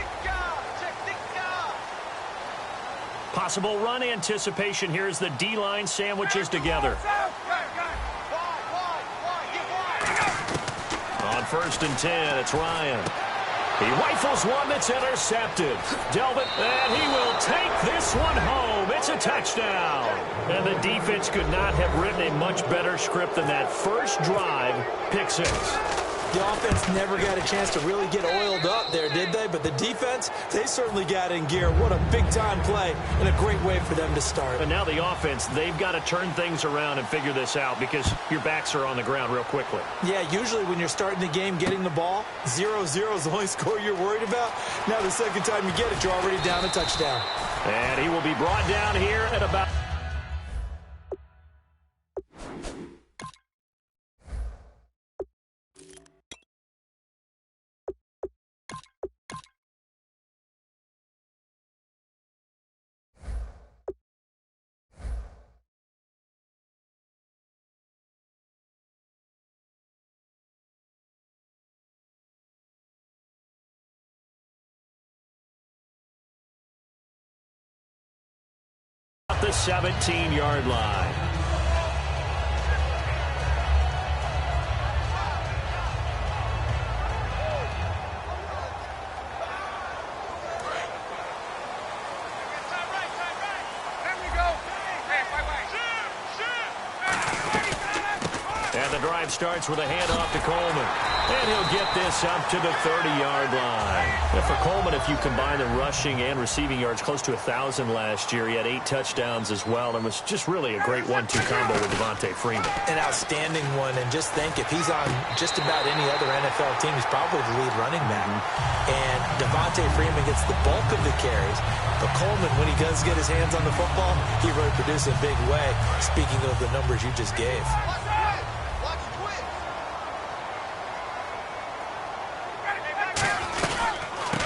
Possible run anticipation here as the D-line sandwiches together. On 1st and 10, it's Ryan. He rifles one that's intercepted. Delvin, and he will take this one home. It's a touchdown. And the defense could not have written a much better script than that first drive. Pick 6. The offense never got a chance to really get oiled up there, did they? But the defense, they certainly got in gear. What a big-time play and a great way for them to start. And now the offense, they've got to turn things around and figure this out because your backs are on the ground real quickly. Yeah, usually when you're starting the game getting the ball, 0-0 is the only score you're worried about. Now the second time you get it, you're already down a touchdown. And he will be brought down here at about... the 17-yard line. And the drive starts with a handoff to Coleman. And he'll get this up to the 30-yard line. And for Coleman, if you combine the rushing and receiving yards, close to 1,000 last year. He had 8 touchdowns as well and was just really a great 1-2 combo with Devontae Freeman. An outstanding one, and just think, if he's on just about any other NFL team, he's probably the lead running back. And Devontae Freeman gets the bulk of the carries. But Coleman, when he does get his hands on the football, he really produces a big way, speaking of the numbers you just gave.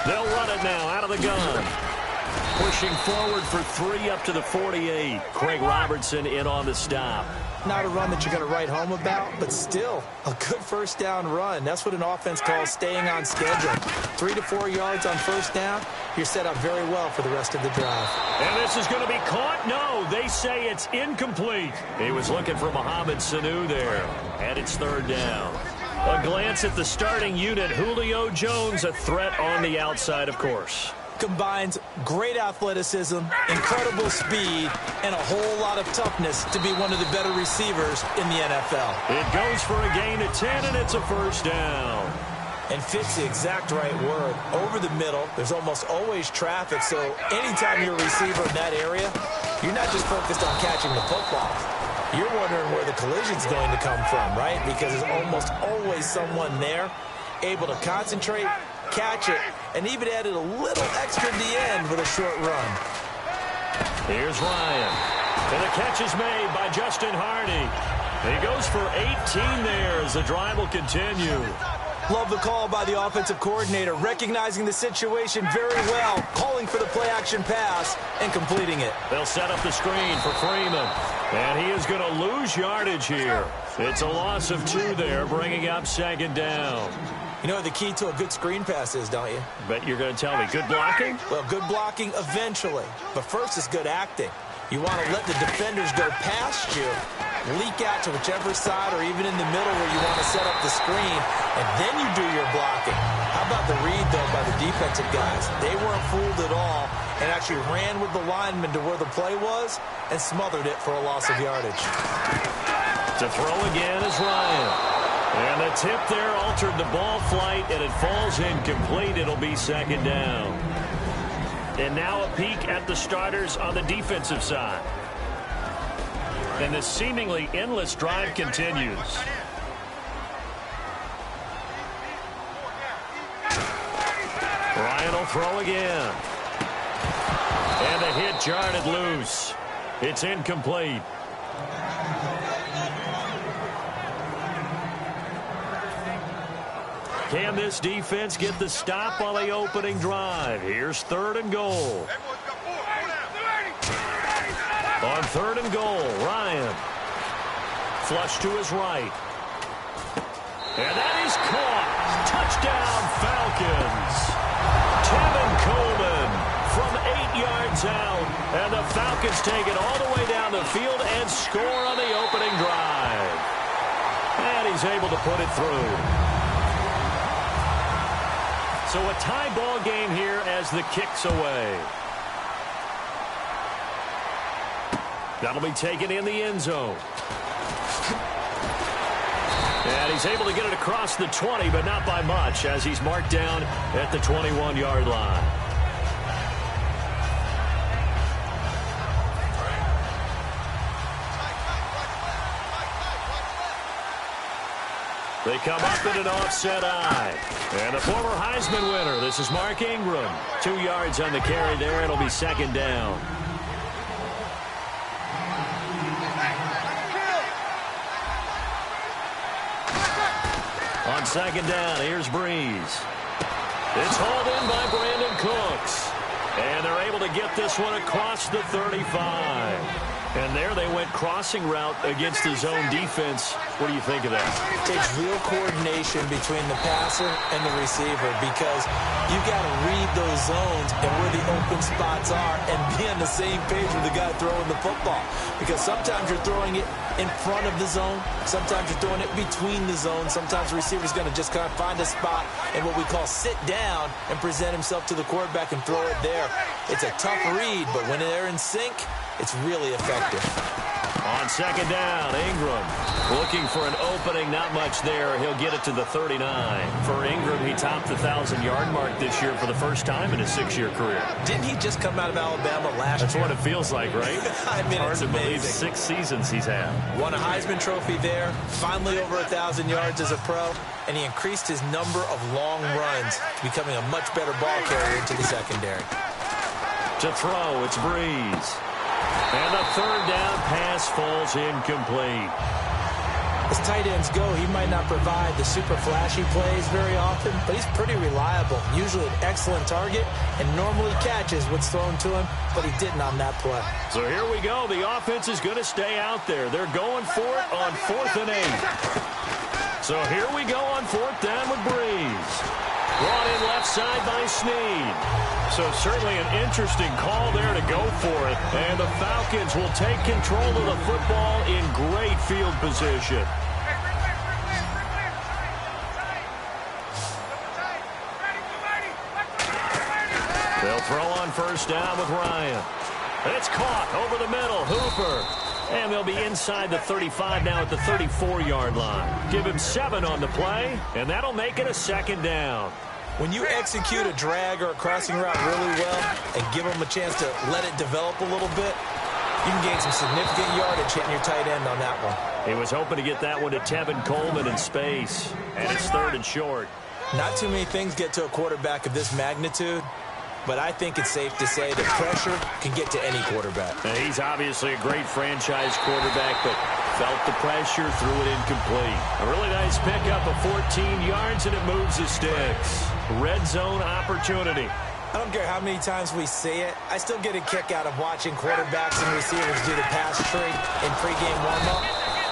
They'll run it now out of the gun. pushing forward for 3 up to the 48. Craig Robertson in on the stop. Not a run that you're going to write home about, but still a good first down run. That's what an offense calls staying on schedule. 3 to 4 yards on first down, you're set up very well for the rest of the drive. And this is going to be caught? No, they say it's incomplete. He was looking for Mohamed Sanu there, and it's 3rd down. A glance at the starting unit. Julio Jones, a threat on the outside, of course. Combines great athleticism, incredible speed, and a whole lot of toughness to be one of the better receivers in the NFL. It goes for a gain of 10, and it's a first down. And fits the exact right word. Over the middle, there's almost always traffic, so anytime you're a receiver in that area, you're not just focused on catching the football. You're wondering where the collision's going to come from, right? Because there's almost always someone there able to concentrate, catch it, and even added a little extra at the end with a short run. Here's Ryan. And the catch is made by Justin Hardy. He goes for 18 there as the drive will continue. Love the call by the offensive coordinator, recognizing the situation very well, calling for the play-action pass and completing it. They'll set up the screen for Freeman. And he is going to lose yardage here. It's a loss of 2 there, bringing up 2nd down. You know what the key to a good screen pass is, don't you? Bet you're going to tell me. Good blocking? Well, good blocking eventually. But first is good acting. You want to let the defenders go past you, leak out to whichever side or even in the middle where you want to set up the screen, and then you do your blocking. How about the read, though, by the defensive guys? They weren't fooled at all and actually ran with the lineman to where the play was and smothered it for a loss of yardage. To throw again is Ryan. And the tip there altered the ball flight, and it falls incomplete. It'll be 2nd down. And now a peek at the starters on the defensive side. And the seemingly endless drive continues. Ryan will throw again. And the hit jarred loose. It's incomplete. Can this defense get the stop on the opening drive? Here's 3rd and goal. On 3rd and goal, Ryan. Flush to his right. And that is caught. Touchdown, Falcons. Tevin Coleman from 8 yards out. And the Falcons take it all the way down the field and score on the opening drive. And he's able to put it through. So a tie ball game here as the kick's away. That'll be taken in the end zone. And he's able to get it across the 20, but not by much, as he's marked down at the 21-yard line. They come up in an offset eye. And the former Heisman winner, this is Mark Ingram. 2 yards on the carry there. It'll be 2nd down. On 2nd down, here's Breeze. It's hauled in by Brandon Cooks. And they're able to get this one across the 35. And there they went crossing route against the zone defense. What do you think of that? It takes real coordination between the passer and the receiver because you've got to read those zones and where the open spots are and be on the same page with the guy throwing the football. Because sometimes you're throwing it in front of the zone. Sometimes you're throwing it between the zones. Sometimes the receiver's going to just kind of find a spot and what we call sit down and present himself to the quarterback and throw it there. It's a tough read, but when they're in sync, it's really effective. On 2nd down, Ingram looking for an opening. Not much there. He'll get it to the 39. For Ingram, he topped the 1,000-yard mark this year for the first time in his 6-year career. Didn't he just come out of Alabama last year? That's what it feels like, right? I mean, hard it's to amazing. believe 6 seasons he's had. Won a Heisman Trophy there, finally over 1,000 yards as a pro, and he increased his number of long runs, becoming a much better ball carrier into the secondary. To throw, it's Breeze. And the 3rd down pass falls incomplete. As tight ends go, he might not provide the super flashy plays very often, but he's pretty reliable, usually an excellent target, and normally catches what's thrown to him, but he didn't on that play. So here we go. The offense is going to stay out there. They're going for it on 4th and 8. So here we go on 4th down with Breeze. Brought in left side by Snead. So certainly an interesting call there to go for it. And the Falcons will take control of the football in great field position. They'll throw on 1st down with Ryan. It's caught over the middle. Hooper. And they'll be inside the 35 now at the 34-yard line. Give him 7 on the play, and that'll make it a 2nd down. When you execute a drag or a crossing route really well and give them a chance to let it develop a little bit, you can gain some significant yardage hitting your tight end on that one. He was hoping to get that one to Tevin Coleman in space, and it's 3rd and short. Not too many things get to a quarterback of this magnitude, but I think it's safe to say that pressure can get to any quarterback. Now, he's obviously a great franchise quarterback, but felt the pressure, threw it incomplete. A really nice pickup of 14 yards, and it moves the sticks. Red zone opportunity. I don't care how many times we see it. I still get a kick out of watching quarterbacks and receivers do the pass tree in pregame warm-up.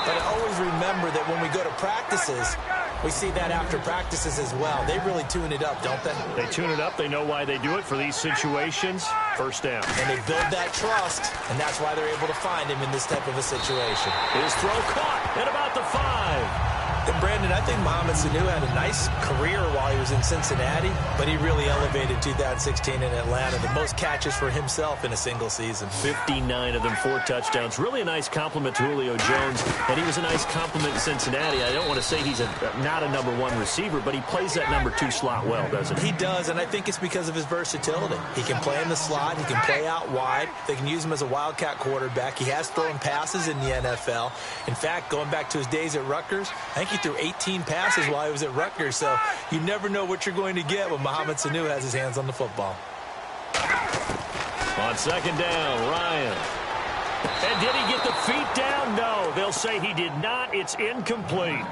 But I always remember that when we go to practices, we see that after practices as well. They really tune it up, don't they? They tune it up. They know why they do it for these situations. 1st down. And they build that trust, and that's why they're able to find him in this type of a situation. His throw caught at about the 5. And Brandon, I think Mohamed Sanu had a nice career while he was in Cincinnati, but he really elevated 2016 in Atlanta. The most catches for himself in a single season. 59 of them, 4 touchdowns. Really a nice compliment to Julio Jones, and he was a nice compliment in Cincinnati. I don't want to say he's not a number 1 receiver, but he plays that number 2 slot well, doesn't he? He does, and I think it's because of his versatility. He can play in the slot. He can play out wide. They can use him as a wildcat quarterback. He has thrown passes in the NFL. In fact, going back to his days at Rutgers, I think he threw 18 passes while he was at Rutgers, so you never know what you're going to get when Mohamed Sanu has his hands on the football. On 2nd down, Ryan. And did he get the feet down? No, they'll say he did not. It's incomplete.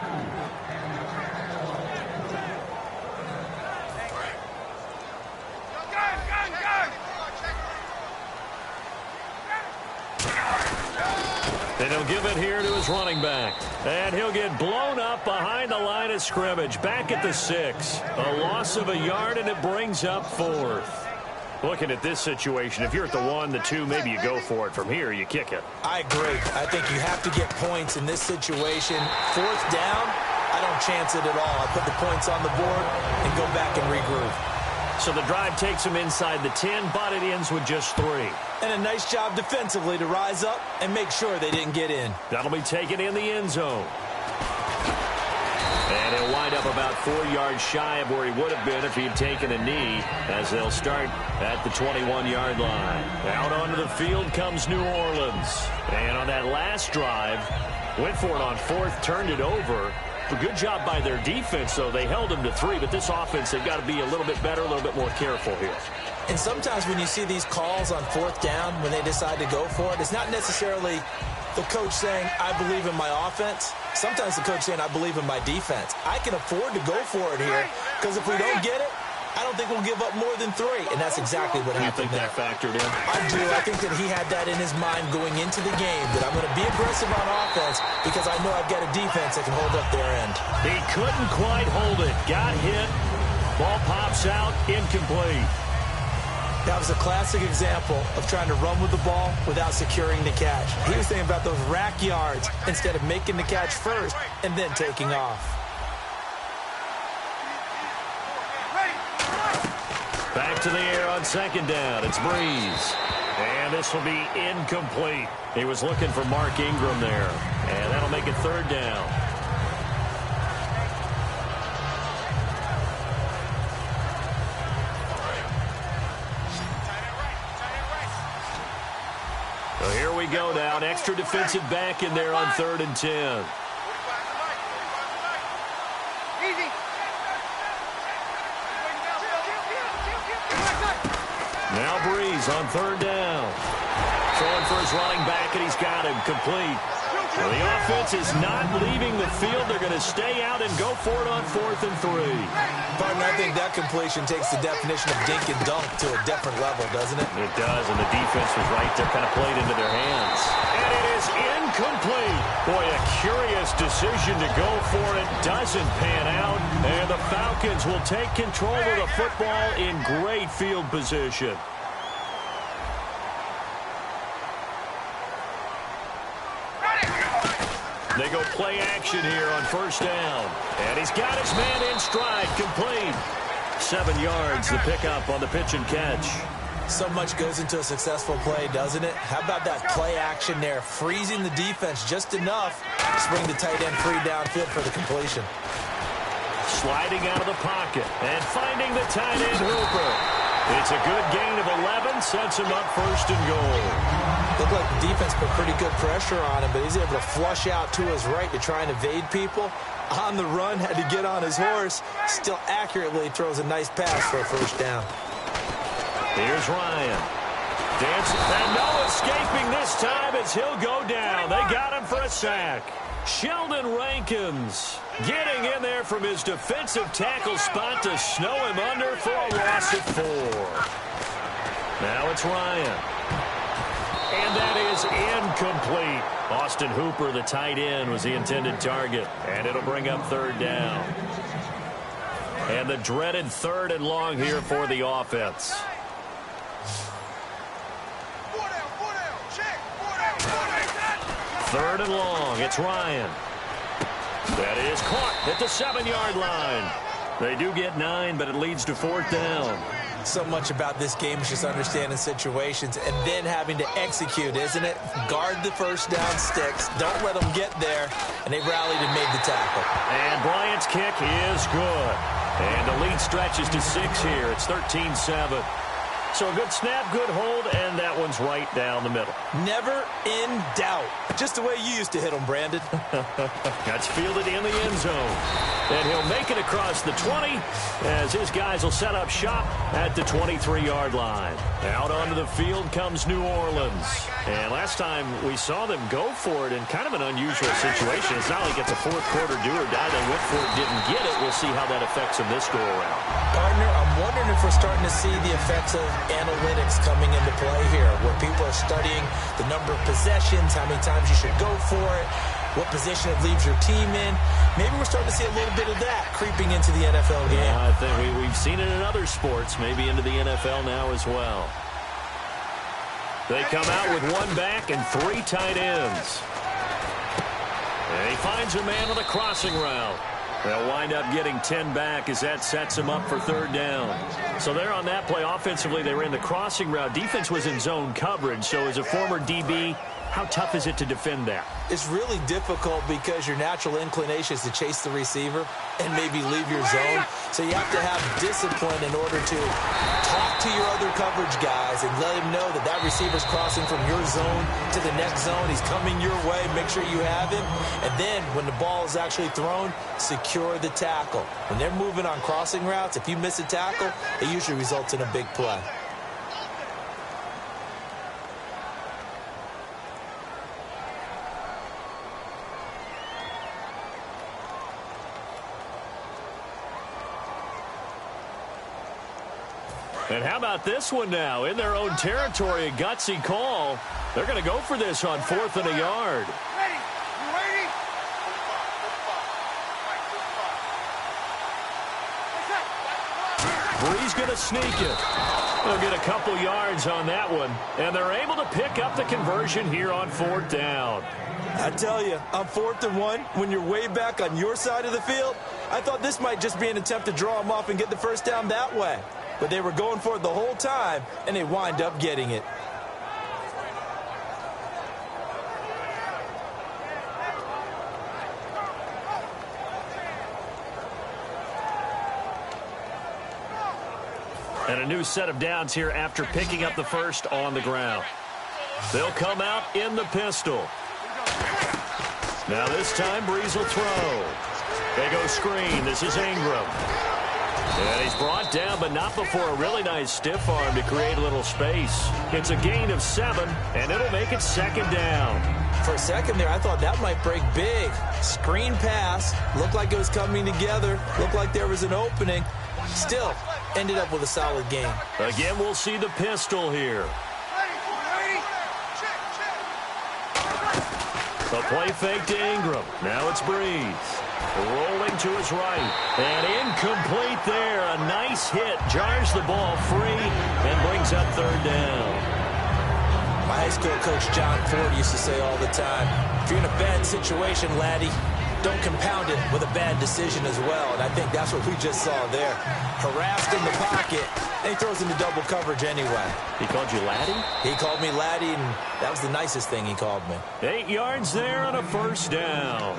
They don't give it here to his running back. And he'll get blown up behind the line of scrimmage. Back at the 6. A loss of a yard, and it brings up 4th. Looking at this situation, if you're at the 1, the 2, maybe you go for it. From here, you kick it. I agree. I think you have to get points in this situation. 4th down, I don't chance it at all. I put the points on the board and go back and regroup. So the drive takes him inside the 10, but it ends with just 3. And a nice job defensively to rise up and make sure they didn't get in. That'll be taken in the end zone. And he'll wind up about 4 yards shy of where he would have been if he had taken a knee, as they'll start at the 21-yard line. Out onto the field comes New Orleans. And on that last drive, went for it on 4th, turned it over. A good job by their defense, though. They held him to 3, but this offense, they've got to be a little bit better, a little bit more careful here. And sometimes when you see these calls on 4th down, when they decide to go for it, it's not necessarily the coach saying, I believe in my offense. Sometimes the coach saying, I believe in my defense. I can afford to go for it here, because if we don't get it, I don't think we'll give up more than 3, and that's exactly what happened there. You think that factored in? I do. I think that he had that in his mind going into the game, that I'm going to be aggressive on offense because I know I've got a defense that can hold up their end. He couldn't quite hold it. Got hit. Ball pops out. Incomplete. That was a classic example of trying to run with the ball without securing the catch. He was thinking about those rack yards instead of making the catch first and then taking off. Back to the air on 2nd down. It's Breeze. And this will be incomplete. He was looking for Mark Ingram there. And that'll make it 3rd down. So here we go now. An extra defensive back in there on 3rd and 10. Now Breeze on 3rd down. Throwing for his running back, and he's got him complete. Well, the offense is not leaving the field. They're going to stay out and go for it on 4th and 3. Partner, I think that completion takes the definition of dink and dunk to a different level, doesn't it? It does, and the defense was right there, kind of played into their hands. And it is incomplete. Boy, a curious decision to go for it. Doesn't pan out, and the Falcons will take control of the football in great field position. They go play action here on 1st down. And he's got his man in stride, complete. 7 yards, the pickup on the pitch and catch. So much goes into a successful play, doesn't it? How about that play action there, freezing the defense just enough to bring the tight end free downfield for the completion. Sliding out of the pocket and finding the tight end Hooper. It's a good gain of 11, sets him up 1st and goal. Looked like the defense put pretty good pressure on him, but he's able to flush out to his right to try and evade people. On the run, had to get on his horse. Still accurately throws a nice pass for a 1st down. Here's Ryan. Dancing, and no escaping this time as he'll go down. They got him for a sack. Sheldon Rankins getting in there from his defensive tackle spot to snow him under for a loss of 4. Now it's Ryan. And that is incomplete. Austin Hooper, the tight end, was the intended target. And it'll bring up 3rd down. And the dreaded 3rd and long here for the offense. 3rd and long. It's Ryan. That is caught at the 7-yard line. They do get 9, but it leads to 4th down. So much about this game is just understanding situations and then having to execute, isn't it? Guard the 1st down sticks. Don't let them get there. And they rallied and made the tackle. And Bryant's kick is good. And the lead stretches to 6 here. It's 13-7. So a good snap, good hold, and that one's right down the middle. Never in doubt. Just the way you used to hit them, Brandon. That's fielded in the end zone. And he'll make it across the 20 as his guys will set up shop at the 23-yard line. Out onto the field comes New Orleans. And last time we saw them go for it in kind of an unusual situation. It's not like it's a 4th quarter do or die. They went for it, didn't get it. We'll see how that affects them this go-around. Partner, I'm wondering if we're starting to see the effects of analytics coming into play here, where people are studying the number of possessions, how many times you should go for it, what position it leaves your team in. Maybe we're starting to see a little bit of that creeping into the NFL game. Yeah, I think we've seen it in other sports, maybe into the NFL now as well. They come out with 1 back and 3 tight ends. And he finds a man on the crossing route. They'll wind up getting 10 back as that sets them up for 3rd down. So they're on that play. Offensively, they ran the crossing route. Defense was in zone coverage. So as a former DB, how tough is it to defend that? It's really difficult because your natural inclination is to chase the receiver and maybe leave your zone. So you have to have discipline in order to talk to your other coverage guys and let him know that that receiver's crossing from your zone to the next zone. He's coming your way. Make sure you have him. And then when the ball is actually thrown, secure the tackle. When they're moving on crossing routes, if you miss a tackle, it usually results in a big play. And how about this one now? In their own territory, a gutsy call. They're going to go for this on 4th and a yard. Ready? You ready? Bree's going to sneak it. They'll get a couple yards on that one. And they're able to pick up the conversion here on 4th down. I tell you, on 4th and 1, when you're way back on your side of the field, I thought this might just be an attempt to draw them off and get the 1st down that way. But they were going for it the whole time, and they wind up getting it. And a new set of downs here after picking up the 1st on the ground. They'll come out in the pistol. Now this time, Breeze will throw. They go screen. This is Ingram. And he's brought down, but not before a really nice stiff arm to create a little space. It's a gain of 7, and it'll make it 2nd down. For a second there, I thought that might break big. Screen pass. Looked like it was coming together. Looked like there was an opening. Still, ended up with a solid game. Again, we'll see the pistol here. The play fake to Ingram. Now it's Breeze. Rolling to his right. And incomplete there. A nice hit. Jars the ball free and brings up third down. My high school coach, John Ford, used to say all the time, if you're in a bad situation, laddie, don't compound it with a bad decision as well. And I think that's what we just saw there. Harassed in the pocket, and he throws into double coverage anyway. He called you laddie? He called me laddie, and that was the nicest thing he called me. 8 yards there on a first down.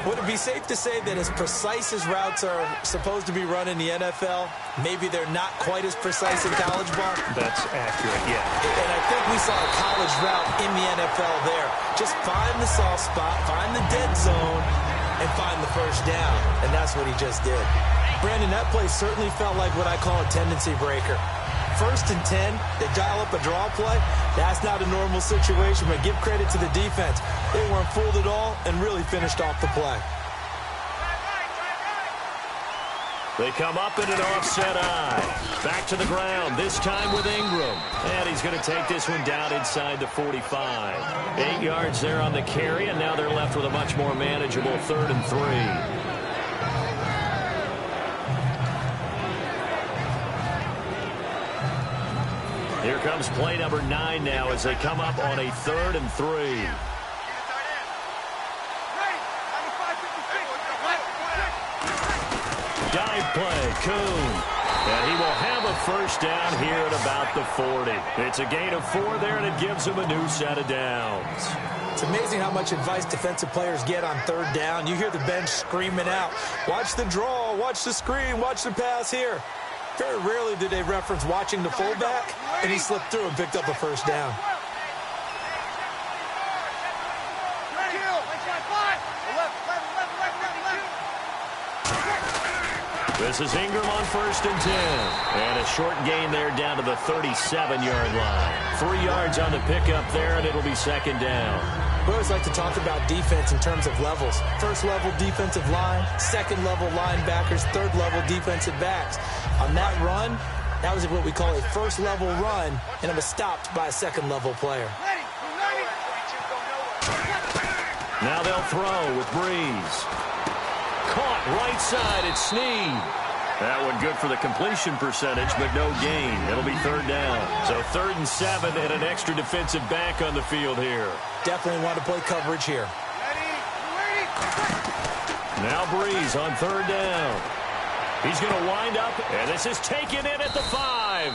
Would it be safe to say that as precise as routes are supposed to be run in the NFL, maybe they're not quite as precise in college ball? That's accurate, yeah. And I think we saw a college route in the NFL there. Just find the soft spot, find the dead zone, and find the first down. And that's what he just did. Brandon, that play certainly felt like what I call a tendency breaker. 1st and 10, they dial up a draw play. That's not a normal situation, but give credit to the defense. They weren't fooled at all and really finished off the play. They come up in an offset eye. Back to the ground, this time with Ingram. And he's going to take this one down inside the 45. 8 yards there on the carry, and now they're left with a much more manageable 3rd and 3. Here comes play number 9 now as they come up on a 3rd and 3. Dive play, Kuhn. And he will have a first down here at about the 40. It's a gain of 4 there, and it gives him a new set of downs. It's amazing how much advice defensive players get on 3rd down. You hear the bench screaming out, watch the draw, watch the screen, watch the pass here. Very rarely do they reference watching the fullback, and he slipped through and picked up a first down. This is Ingram on 1st and 10. And a short gain there down to the 37-yard line. 3 yards on the pickup there, and it'll be 2nd down. We always like to talk about defense in terms of levels. 1st level defensive line, 2nd level linebackers, 3rd level defensive backs. On that run, that was what we call a 1st level run, and it was stopped by a 2nd level player. Now they'll throw with Breeze. Caught right side, it's Snead. That one good for the completion percentage, but no gain. It'll be 3rd down. So 3rd and 7 and an extra defensive back on the field here. Definitely want to play coverage here. Now Breeze on 3rd down. He's going to wind up, and this is taken in at the 5.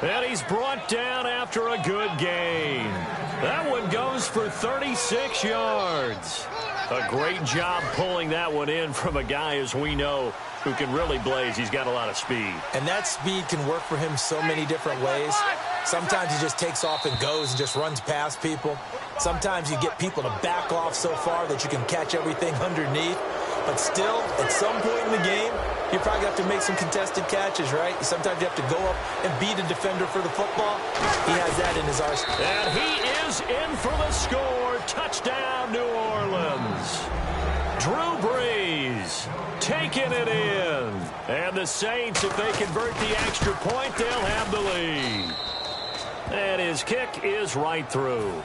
And he's brought down after a good gain. That one goes for 36 yards. A great job pulling that one in from a guy, as we know, who can really blaze. He's got a lot of speed. And that speed can work for him so many different ways. Sometimes he just takes off and goes and just runs past people. Sometimes you get people to back off so far that you can catch everything underneath. But still, at some point in the game, you probably have to make some contested catches, right? Sometimes you have to go up and beat a defender for the football. He has that in his arsenal. And he is in for the score. Touchdown, New Orleans. Drew Brees taking it in. And the Saints, if they convert the extra point, they'll have the lead. And his kick is right through.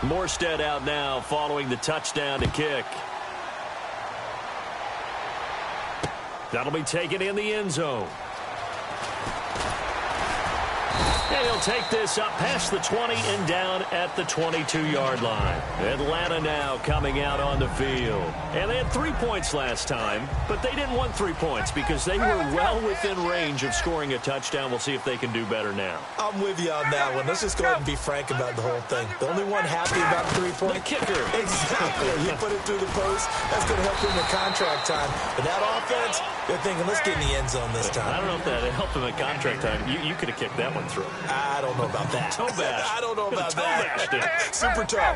Morstead out now following the touchdown to kick. That'll be taken in the end zone. And he'll take this up past the 20 and down at the 22-yard line. Atlanta now coming out on the field. And they had 3 points last time, but they didn't want 3 points because they were well within range of scoring a touchdown. We'll see if they can do better now. I'm with you on that one. Let's just go ahead and be frank about the whole thing. The only one happy about 3 points. The kicker. Exactly. You put it through the post. That's going to help him in contract time. But that offense, they're thinking, let's get in the end zone this time. I don't know if that helped him in contract time. You could have kicked that one through. I don't know about that. Toe bash. I don't know about that. Toe Super toe.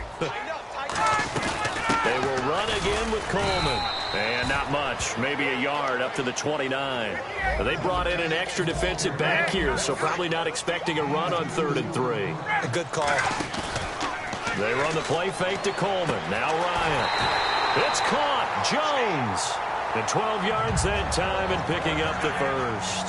They will run again with Coleman. And not much, maybe a yard up to the 29. They brought in an extra defensive back here, so probably not expecting a run on 3rd and 3. A good call. They run the play fake to Coleman. Now Ryan. It's caught. Jones. And 12 yards that time and picking up the first.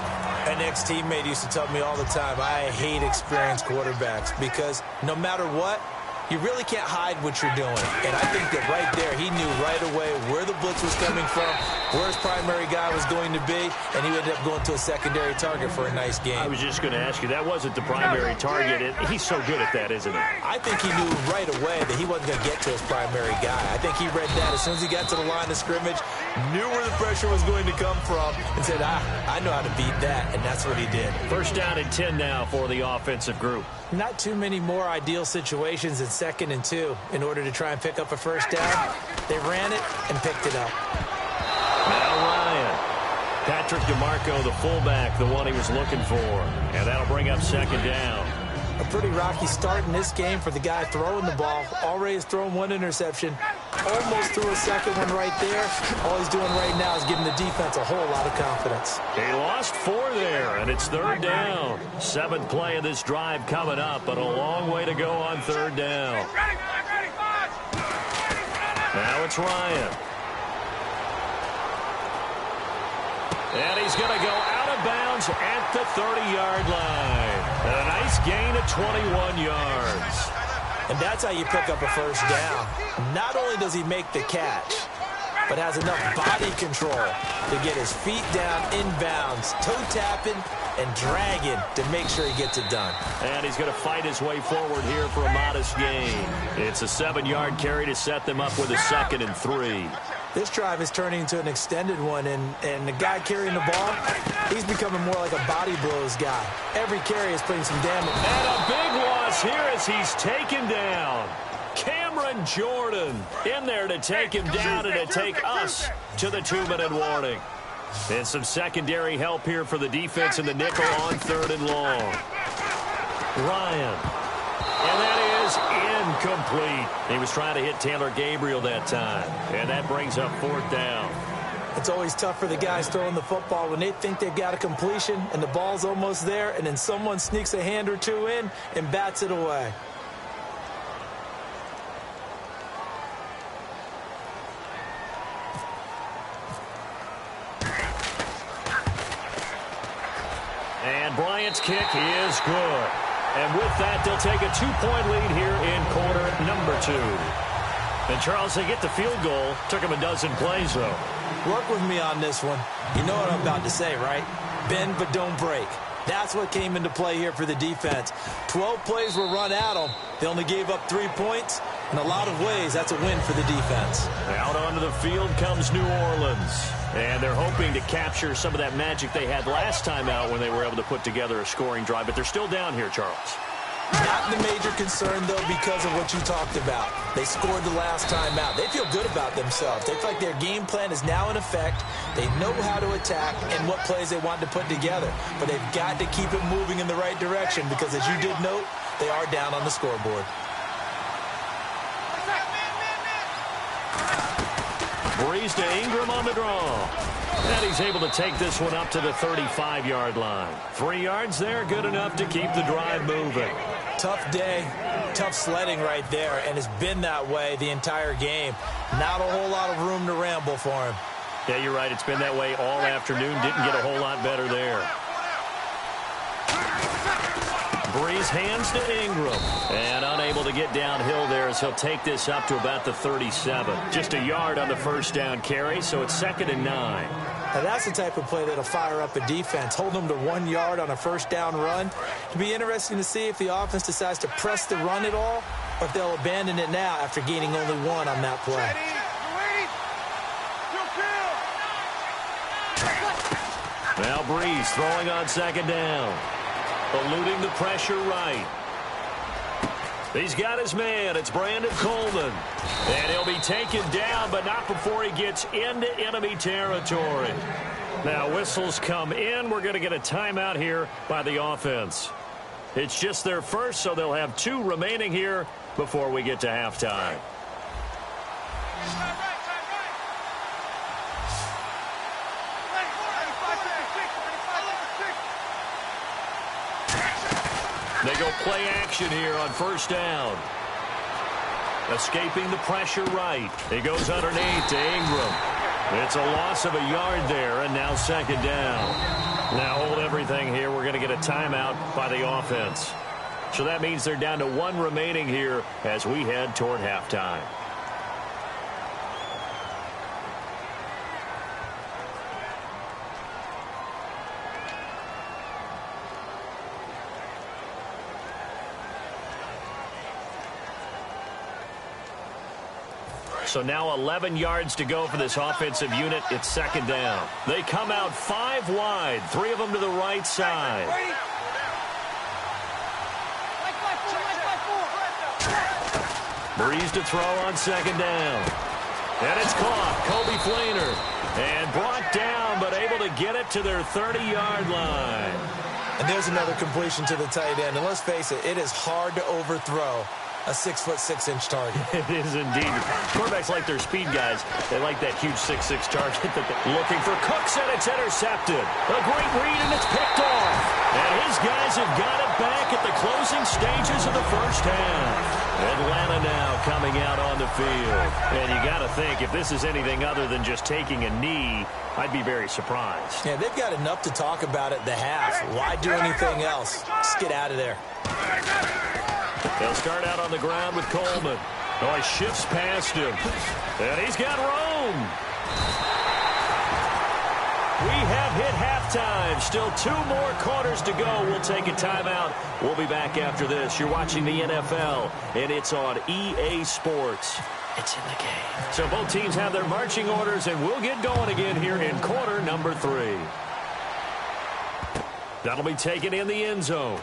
An ex-teammate used to tell me all the time, I hate experienced quarterbacks because no matter what, you really can't hide what you're doing. And I think that right there, he knew right away where the blitz was coming from, where his primary guy was going to be, and he ended up going to a secondary target for a nice game. I was just going to ask you, that wasn't the primary target. He's so good at that, isn't he? I think he knew right away that he wasn't going to get to his primary guy. I think he read that as soon as he got to the line of scrimmage, knew where the pressure was going to come from, and said, I know how to beat that, and that's what he did. First down and 10 now for the offensive group. Not too many more ideal situations in 2nd and 2 in order to try and pick up a first down. They ran it and picked it up. Now Ryan. Patrick DeMarco, the fullback, the one he was looking for. And that'll bring up 2nd down. A pretty rocky start in this game for the guy throwing the ball. Already has thrown 1 interception. Almost threw a second one right there. All he's doing right now is giving the defense a whole lot of confidence. He lost 4 there, and it's 3rd down. 7th play of this drive coming up, but a long way to go on 3rd down. Now it's Ryan. And he's going to go out of bounds at the 30-yard line. And a nice gain of 21 yards. And that's how you pick up a first down. Not only does he make the catch, but has enough body control to get his feet down inbounds, toe tapping and dragging to make sure he gets it done. And he's going to fight his way forward here for a modest gain. It's a 7-yard carry to set them up with a 2nd and 3. This drive is turning into an extended one, and the guy carrying the ball, he's becoming more like a body blows guy. Every carry is putting some damage. And a big loss here as he's taken down. Cameron Jordan in there to take him down and to take us to the 2-minute warning. And some secondary help here for the defense in the nickel on 3rd and long. Ryan. And that is incomplete. He was trying to hit Taylor Gabriel that time. And that brings up 4th down. It's always tough for the guys throwing the football when they think they've got a completion and the ball's almost there, and then someone sneaks a hand or two in and bats it away. And Bryant's kick is good. And with that, they'll take a 2-point lead here in quarter number 2. And, Charles, they get the field goal. Took them a dozen plays, though. Work with me on this one. You know what I'm about to say, right? Bend but don't break. That's what came into play here for the defense. 12 plays were run at them. They only gave up 3 points. In a lot of ways, that's a win for the defense. Out onto the field comes New Orleans. And they're hoping to capture some of that magic they had last time out when they were able to put together a scoring drive. But they're still down here, Charles. Not the major concern, though, because of what you talked about. They scored the last time out. They feel good about themselves. They feel like their game plan is now in effect. They know how to attack and what plays they want to put together. But they've got to keep it moving in the right direction because, as you did note, they are down on the scoreboard. Breeze to Ingram on the draw. And he's able to take this one up to the 35-yard line. 3 yards there, good enough to keep the drive moving. Tough day, tough sledding right there, and it's been that way the entire game. Not a whole lot of room to ramble for him. Yeah, you're right. It's been that way all afternoon. Didn't get a whole lot better there. Breeze hands to Ingram. And unable to get downhill there as he'll take this up to about the 37. Just a yard on the first down carry, so it's 2nd and 9. Now that's the type of play that'll fire up a defense. Hold them to 1 yard on a first down run. It'll be interesting to see if the offense decides to press the run at all or if they'll abandon it now after gaining only 1 on that play. Now Breeze throwing on 2nd down. Eluding the pressure right. He's got his man. It's Brandon Coleman. And he'll be taken down, but not before he gets into enemy territory. Now whistles come in. We're going to get a timeout here by the offense. It's just their first, so they'll have 2 remaining here before we get to halftime. go play action here on first down. Escaping the pressure right. He goes underneath to Ingram. It's a loss of a yard there, and now second down. Now hold everything here. We're going to get a timeout by the offense. So that means they're down to one remaining here as we head toward halftime. So now 11 yards to go for this offensive unit. It's second down. They come out 5 wide, 3 of them to the right side. Breeze to throw on second down. And it's caught. Kobe Fleener. And brought down, but able to get it to their 30-yard line. And there's another completion to the tight end. And let's face it, it is hard to overthrow a 6'6" target. It is indeed. Quarterbacks like their speed guys. They like that huge 6'6" target. Looking for Cooks, and it's intercepted. A great read, and it's picked off. And his guys have got it back at the closing stages of the first half. Atlanta now coming out on the field. And you got to think, if this is anything other than just taking a knee, I'd be very surprised. Yeah, they've got enough to talk about at the half. Why do anything else? Just get out of there. They'll start out on the ground with Coleman. Oh, he shifts past him. And he's got Rome. We have hit halftime. Still 2 more quarters to go. We'll take a timeout. We'll be back after this. You're watching the NFL, and it's on EA Sports. It's in the game. So both teams have their marching orders, and we'll get going again here in quarter number 3. That'll be taken in the end zone.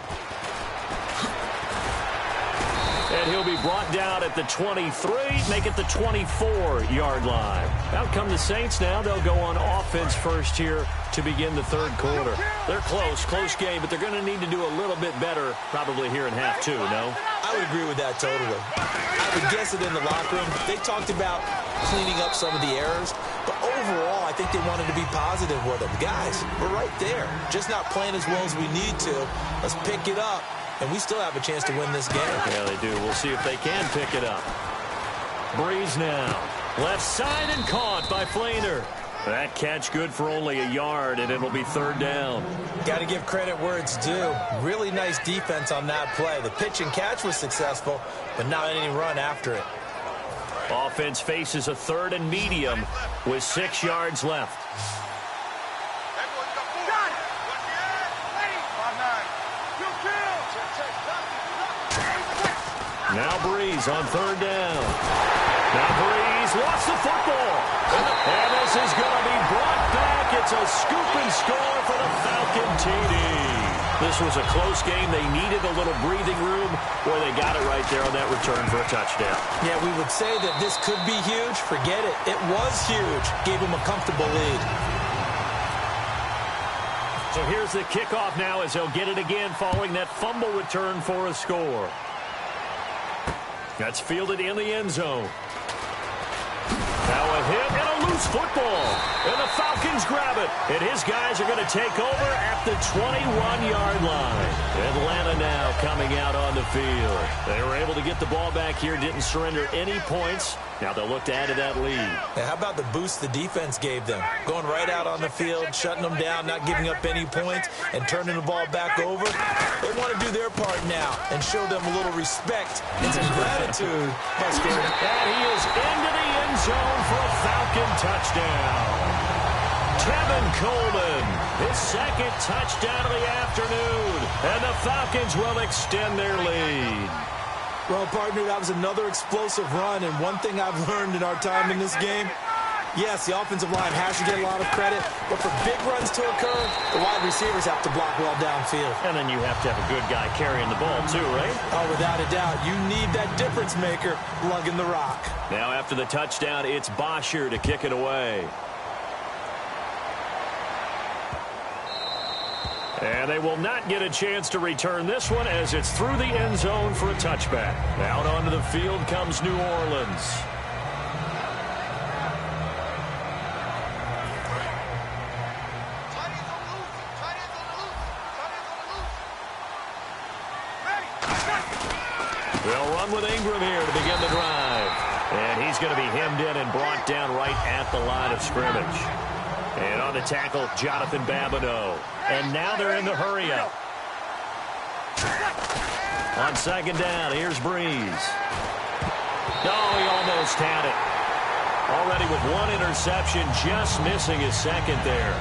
And he'll be brought down at the 23, make it the 24-yard line. Out come the Saints now. They'll go on offense first here to begin the third quarter. They're close game, but they're going to need to do a little bit better probably here in half 2, no? I would agree with that totally. I would guess it in the locker room. They talked about cleaning up some of the errors, but overall, I think they wanted to be positive with them. Guys, we're right there. Just not playing as well as we need to. Let's pick it up. And we still have a chance to win this game. Yeah, they do. We'll see if they can pick it up. Breeze now. Left side and caught by Fleener. That catch good for only a yard, and it'll be third down. Got to give credit where it's due. Really nice defense on that play. The pitch and catch was successful, but not any run after it. Offense faces a 3rd and medium with 6 yards left. Now Breeze on third down. Now Breeze lost the football. And this is going to be brought back. It's a scoop and score for the Falcon TD. This was a close game. They needed a little breathing room where they got it right there on that return for a touchdown. Yeah, we would say that this could be huge. Forget it. It was huge. Gave them a comfortable lead. So here's the kickoff now as they'll get it again following that fumble return for a score. That's fielded in the end zone. Now a hit and a loose football. And the Falcons grab it. And his guys are going to take over at the 21-yard line. Atlanta now coming out on the field. They were able to get the ball back here, didn't surrender any points. Now they'll look to add to that lead. Yeah, how about the boost the defense gave them? Going right out on the field, shutting them down, not giving up any points, and turning the ball back over. They want to do their part now and show them a little respect and some gratitude. And he is into the end zone for a Falcon touchdown. Tevin Coleman, his 2nd touchdown of the afternoon. And the Falcons will extend their lead. Well, partner, that was another explosive run, and one thing I've learned in our time in this game, yes, the offensive line has to get a lot of credit, but for big runs to occur, the wide receivers have to block well downfield. And then you have to have a good guy carrying the ball, too, right? Oh, without a doubt. You need that difference maker lugging the rock. Now after the touchdown, it's Bosher to kick it away. And they will not get a chance to return this one as it's through the end zone for a touchback. Out onto the field comes New Orleans. They'll run with Ingram here to begin the drive. And he's going to be hemmed in and brought down right at the line of scrimmage. And on the tackle, Jonathan Babineau. And now they're in the hurry-up. On second down, here's Breeze. Oh, he almost had it. Already with one interception, just missing his second there.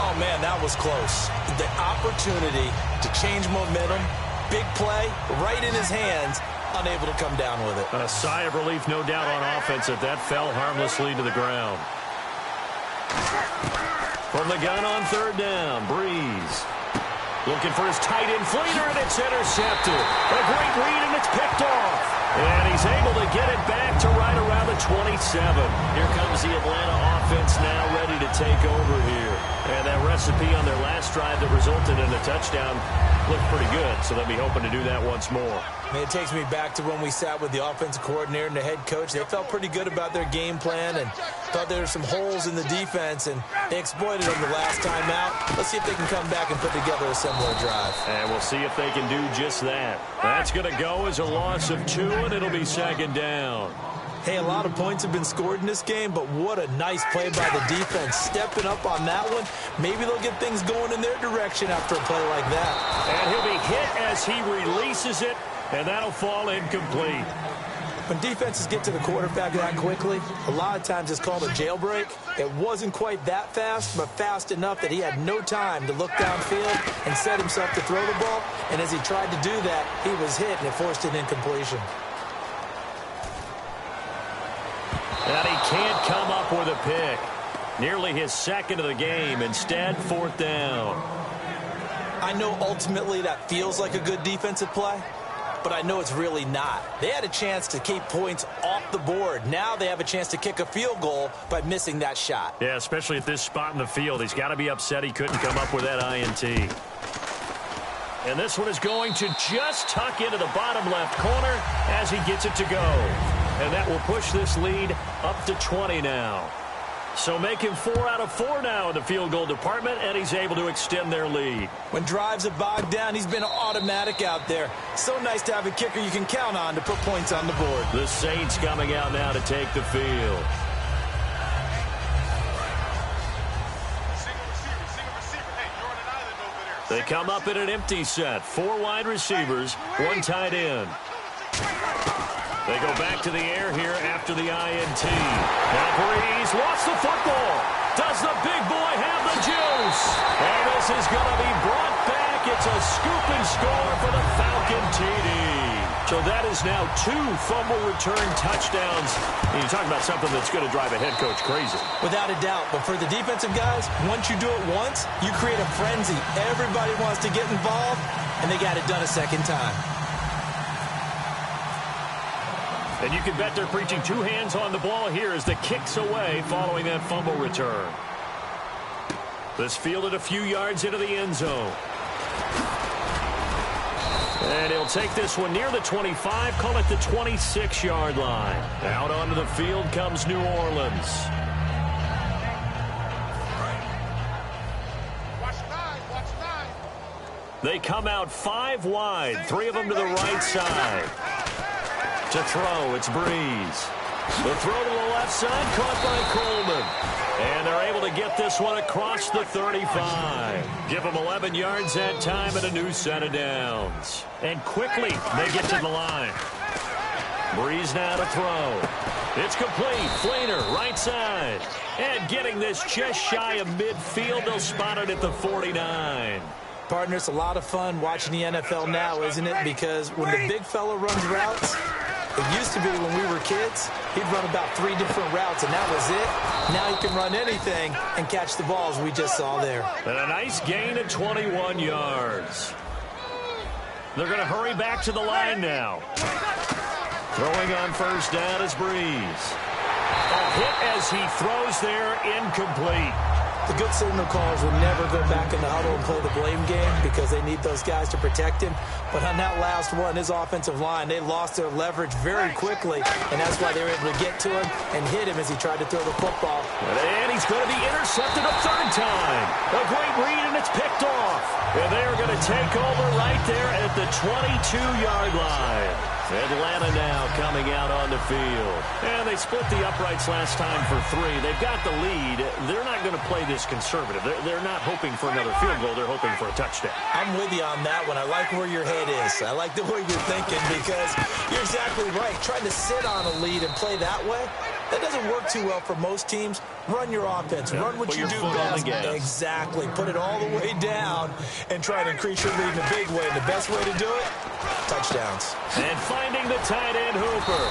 Oh, man, that was close. The opportunity to change momentum, big play, right in his hands, unable to come down with it. A sigh of relief, no doubt, on offense that fell harmlessly to the ground. From the gun on third down, Breeze. Looking for his tight end Fleener, and it's intercepted. A great read, and it's picked off. And he's able to get it back to right around the 27. Here comes the Atlanta offense now ready to take over here. And that recipe on their last drive that resulted in a touchdown looked pretty good, so they'll be hoping to do that once more. It takes me back to when we sat with the offensive coordinator and the head coach. They felt pretty good about their game plan and thought there were some holes in the defense, and they exploited them the last time out. Let's see if they can come back and put together a similar drive. And we'll see if they can do just that. That's going to go as a loss of 2, and it'll be second down. Hey, a lot of points have been scored in this game, but what a nice play by the defense. Stepping up on that one. Maybe they'll get things going in their direction after a play like that. And he'll be hit as he releases it, and that'll fall incomplete. When defenses get to the quarterback that quickly, a lot of times it's called a jailbreak. It wasn't quite that fast, but fast enough that he had no time to look downfield and set himself to throw the ball. And as he tried to do that, he was hit, and it forced an incompletion. And he can't come up with a pick. Nearly his second of the game. Instead, fourth down. I know ultimately that feels like a good defensive play, but I know it's really not. They had a chance to keep points off the board. Now they have a chance to kick a field goal by missing that shot. Yeah, especially at this spot in the field. He's got to be upset he couldn't come up with that INT. And this one is going to just tuck into the bottom left corner as he gets it to go. And that will push this lead up to 20 now. So making 4 out of 4 now in the field goal department, and he's able to extend their lead. When drives have bogged down, he's been automatic out there. So nice to have a kicker you can count on to put points on the board. The Saints coming out now to take the field. They come up in an empty set. 4 wide receivers, 1 tight end. They go back to the air here after the INT. Now Breeze lost the football. Does the big boy have the juice? And this is going to be brought back. It's a scoop and score for the Falcon TD. So that is now 2 fumble return touchdowns. And you talk about something that's going to drive a head coach crazy. Without a doubt. But for the defensive guys, once you do it once, you create a frenzy. Everybody wants to get involved, and they got it done a second time. And you can bet they're preaching 2 hands on the ball here as the kick's away following that fumble return. This fielded a few yards into the end zone. And he'll take this one near the 25, call it the 26-yard line. Out onto the field comes New Orleans. They come out 5 wide, 3 of them to the right side. To throw, it's Breeze. The throw to the left side, caught by Coleman. And they're able to get this one across the 35. Give them 11 yards that time and a new set of downs. And quickly, they get to the line. Breeze now to throw. It's complete. Fleener, right side. And getting this just shy of midfield, they'll spot it at the 49. Partner, it's a lot of fun watching the NFL now, isn't it? Because when the big fella runs routes, it used to be when we were kids, he'd run about 3 different routes, and that was it. Now he can run anything and catch the balls we just saw there. And a nice gain of 21 yards. They're going to hurry back to the line now. Throwing on first down is Breeze. A hit as he throws there, incomplete. The good signal callers will never go back in the huddle and play the blame game because they need those guys to protect him. But on that last one, his offensive line, they lost their leverage very quickly, and that's why they were able to get to him and hit him as he tried to throw the football. And he's going to be intercepted a third time. A great read, and it's picked off. And they're going to take over right there at the 22-yard line. Atlanta now coming out on the field. And they split the uprights last time for 3. They've got the lead. They're not going to play this conservative. They're not hoping for another field goal. They're hoping for a touchdown. I'm with you on that one. I like where your head is. I like the way you're thinking because you're exactly right. Trying to sit on a lead and play that way, that doesn't work too well for most teams. Run your offense. Run what you do best. Exactly. Put it all the way down and try to increase your lead in a big way. And the best way to do it, touchdowns. And finding the tight end, Hooper.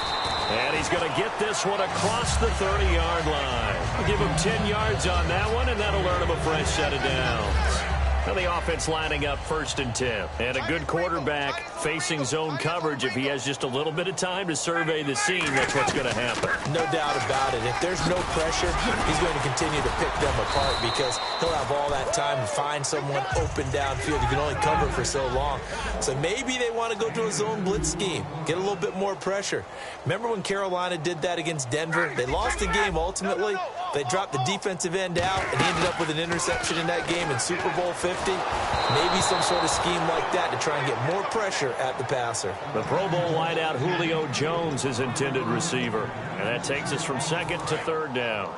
And he's going to get this one across the 30-yard line. I'll give him 10 yards on that one, and that'll earn him a fresh set of downs. And the offense lining up 1st and 10. And a good quarterback facing zone coverage. If he has just a little bit of time to survey the scene, that's what's going to happen. No doubt about it. If there's no pressure, he's going to continue to pick them apart because he'll have all that time to find someone open downfield. You can only cover for so long. So maybe they want to go to a zone blitz scheme, get a little bit more pressure. Remember when Carolina did that against Denver? They lost the game ultimately. They dropped the defensive end out, and he ended up with an interception in that game in Super Bowl 50. Maybe some sort of scheme like that to try and get more pressure at the passer. The Pro Bowl wideout Julio Jones, his intended receiver. And that takes us from 2nd to 3rd down.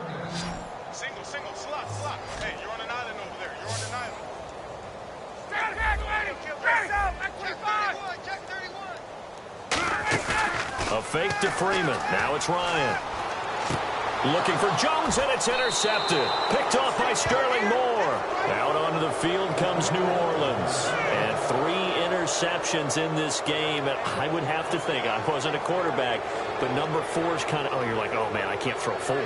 Single, slot. Hey, you're on an island over there. You're on an island. A fake to Freeman. Now it's Ryan. Looking for Jones, and it's intercepted. Picked off by Sterling Moore. Out onto the field comes New Orleans. And 3 interceptions in this game. And I would have to think, I wasn't a quarterback, but number 4 is kind of, you're like, oh, man, I can't throw 4.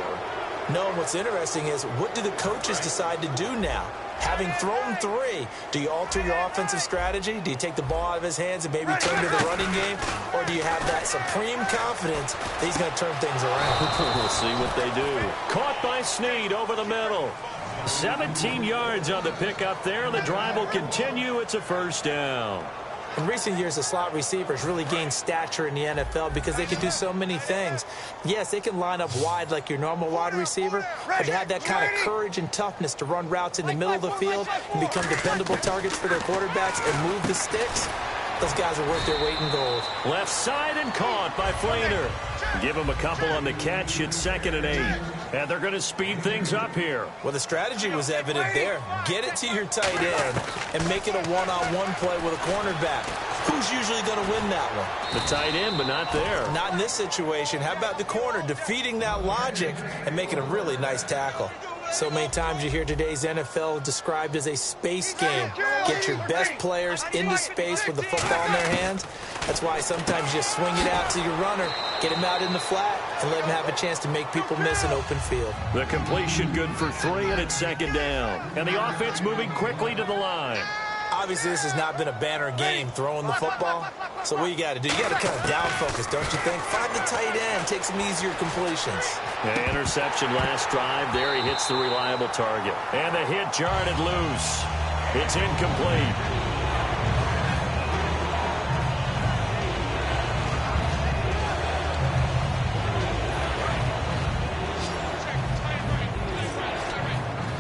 No, what's interesting is what do the coaches decide to do now? Having thrown 3, do you alter your offensive strategy? Do you take the ball out of his hands and maybe turn to the running game? Or do you have that supreme confidence that he's going to turn things around? We'll see what they do. Caught by Snead over the middle. 17 yards on the pickup there. The drive will continue. It's a 1st down. In recent years, the slot receivers really gained stature in the NFL because they can do so many things. Yes, they can line up wide like your normal wide receiver, but to have that kind of courage and toughness to run routes in the middle of the field and become dependable targets for their quarterbacks and move the sticks, those guys are worth their weight in gold. Left side and caught by Flainer. Give him a couple on the catch. It's 2nd and 8. And they're going to speed things up here. Well, the strategy was evident there. Get it to your tight end and make it a one-on-one play with a cornerback. Who's usually going to win that one? The tight end, but not there. Not in this situation. How about the corner defeating that logic and making a really nice tackle? So many times you hear today's NFL described as a space game. Get your best players into space with the football in their hands. That's why sometimes you swing it out to your runner, get him out in the flat, and let him have a chance to make people miss an open field. The completion good for 3, and it's 2nd down. And the offense moving quickly to the line. Obviously, this has not been a banner game throwing the football. So what you got to do, you got to kind of down focus, don't you think? Find the tight end, take some easier completions. An interception last drive. There he hits the reliable target. And the hit jarred it loose. It's incomplete.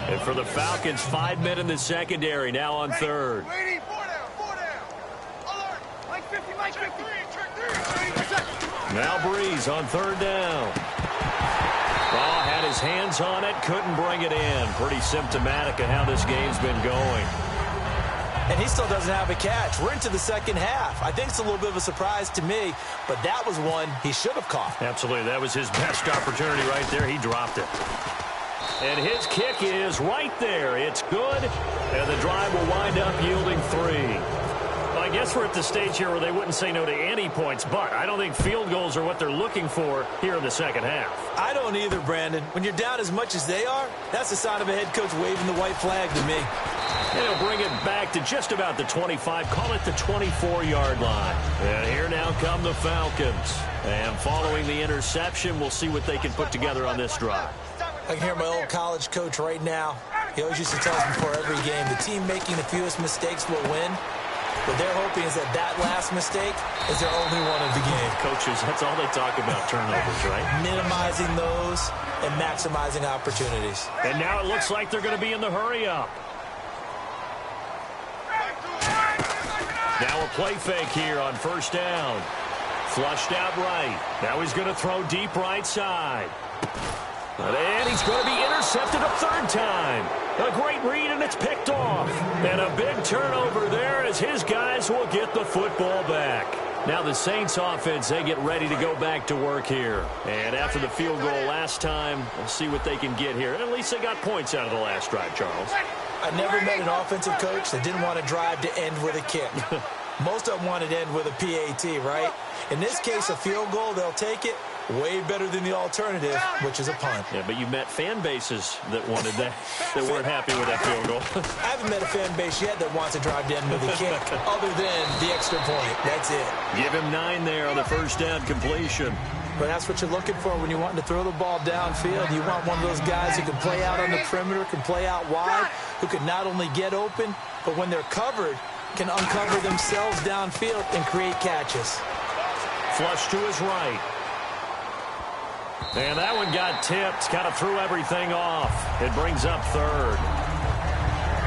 And for the Falcons, 5 men in the secondary, now on 3rd. Waiting, 4 down. Alert. Mike 50. Now Breeze on 3rd down. Raw had his hands on it, couldn't bring it in. Pretty symptomatic of how this game's been going. And he still doesn't have a catch. We're into the 2nd half. I think it's a little bit of a surprise to me, but that was one he should have caught. Absolutely. That was his best opportunity right there. He dropped it. And his kick is right there. It's good, and the drive will wind up yielding 3. Well, I guess we're at the stage here where they wouldn't say no to any points, but I don't think field goals are what they're looking for here in the 2nd half. I don't either, Brandon. When you're down as much as they are, that's the sign of a head coach waving the white flag to me. And he'll bring it back to just about the 25, call it the 24-yard line. And here now come the Falcons. And following the interception, we'll see what they can put together on this drive. I can hear my old college coach right now. He always used to tell us before every game, the team making the fewest mistakes will win. What they're hoping is that that last mistake is their only one of the game. Coaches, that's all they talk about, turnovers, right? Minimizing those and maximizing opportunities. And now it looks like they're going to be in the hurry-up. Now a play fake here on first down. Flushed out right. Now he's going to throw deep right side. And he's going to be intercepted a third time. A great read, and it's picked off. And a big turnover there as his guys will get the football back. Now the Saints offense, they get ready to go back to work here. And after the field goal last time, we'll see what they can get here. At least they got points out of the last drive, Charles. I never met an offensive coach that didn't want to drive to end with a kick. Most of them wanted to end with a PAT, right? In this case, a field goal, they'll take it. Way better than the alternative, which is a punt. Yeah, but you met fan bases that wanted that, that weren't happy with that field goal. I haven't met a fan base yet that wants to drive to end with a kick, other than the extra point. That's it. Give him 9 there on the first down completion. But that's what you're looking for when you're wanting to throw the ball downfield. You want one of those guys who can play out on the perimeter, can play out wide, who can not only get open, but when they're covered, can uncover themselves downfield and create catches. Flush to his right. And that one got tipped, kind of threw everything off. It brings up third.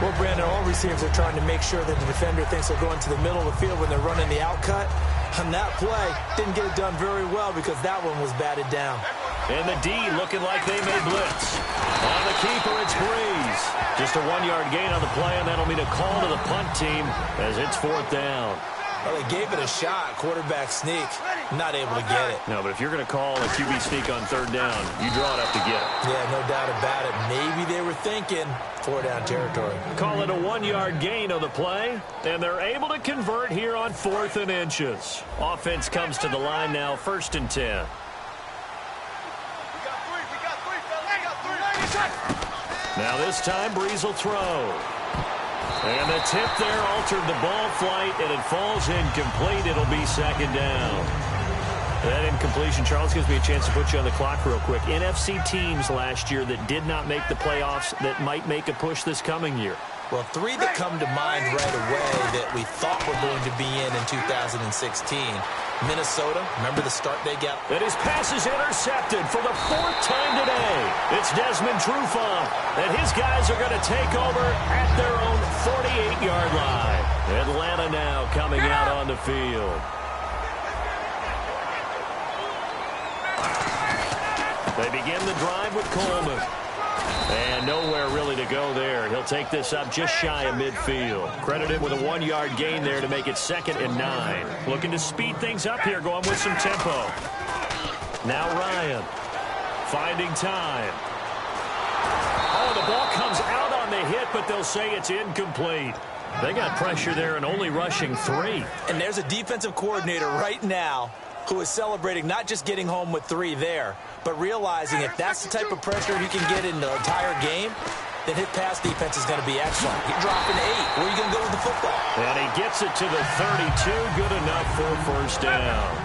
Well, Brandon, all receivers are trying to make sure that the defender thinks they'll go into the middle of the field when they're running the outcut. On that play, didn't get it done very well because that one was batted down. And the D looking like they may blitz. On the keeper, it's Breeze. Just a 1-yard gain on the play, and that'll mean a call to the punt team as it's fourth down. Well, they gave it a shot, quarterback sneak. Not able to get it. No, but if you're going to call a QB sneak on third down, you draw it up to get it. Yeah, no doubt about it. Maybe they were thinking 4-down territory. Call it a 1-yard gain on the play, and they're able to convert here on 4th and inches. Offense comes to the line now, 1st and 10. Now this time, Breeze will throw. And the tip there altered the ball flight, and it falls incomplete. It'll be 2nd down. That incompletion, Charles, gives me a chance to put you on the clock real quick. NFC teams last year that did not make the playoffs that might make a push this coming year. Well, 3 that come to mind right away that we thought were going to be in 2016. Minnesota, remember the start they got? And his pass is intercepted for the 4th time today. It's Desmond Trufant, and his guys are going to take over at their own 48-yard line. Atlanta now coming out on the field. They begin the drive with Coleman. And nowhere really to go there. He'll take this up just shy of midfield. Credit him with a 1-yard gain there to make it 2nd and 9. Looking to speed things up here, going with some tempo. Now Ryan finding time. Oh, the ball comes out on the hit, but they'll say it's incomplete. They got pressure there and only rushing 3. And there's a defensive coordinator right now who is celebrating not just getting home with 3 there, but realizing if that's the type of pressure he can get in the entire game, then his pass defense is going to be excellent. You're dropping 8. Where are you going to go with the football? And he gets it to the 32. Good enough for a 1st down.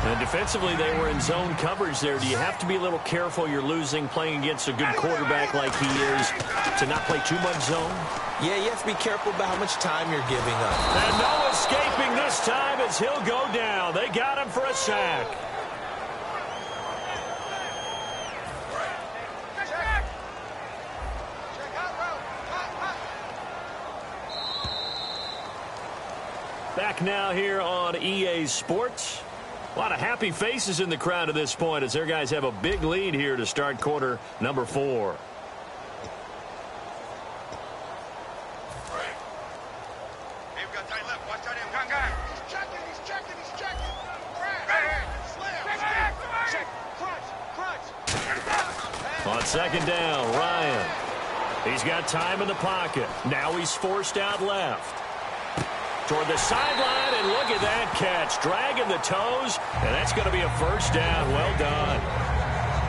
And defensively, they were in zone coverage there. Do you have to be a little careful? You're losing playing against a good quarterback like he is to not play too much zone? Yeah, you have to be careful about how much time you're giving up. And no escaping this time as he'll go down. They got him for a sack. Back now here on EA Sports. A lot of happy faces in the crowd at this point as their guys have a big lead here to start quarter number 4. Hey, we got tight left. Watch tight end. He's checking. Slam. Check. On 2nd down, Ryan. He's got time in the pocket. Now he's forced out left. Toward the sideline, and look at that catch. Dragging the toes, and that's going to be a 1st down. Well done.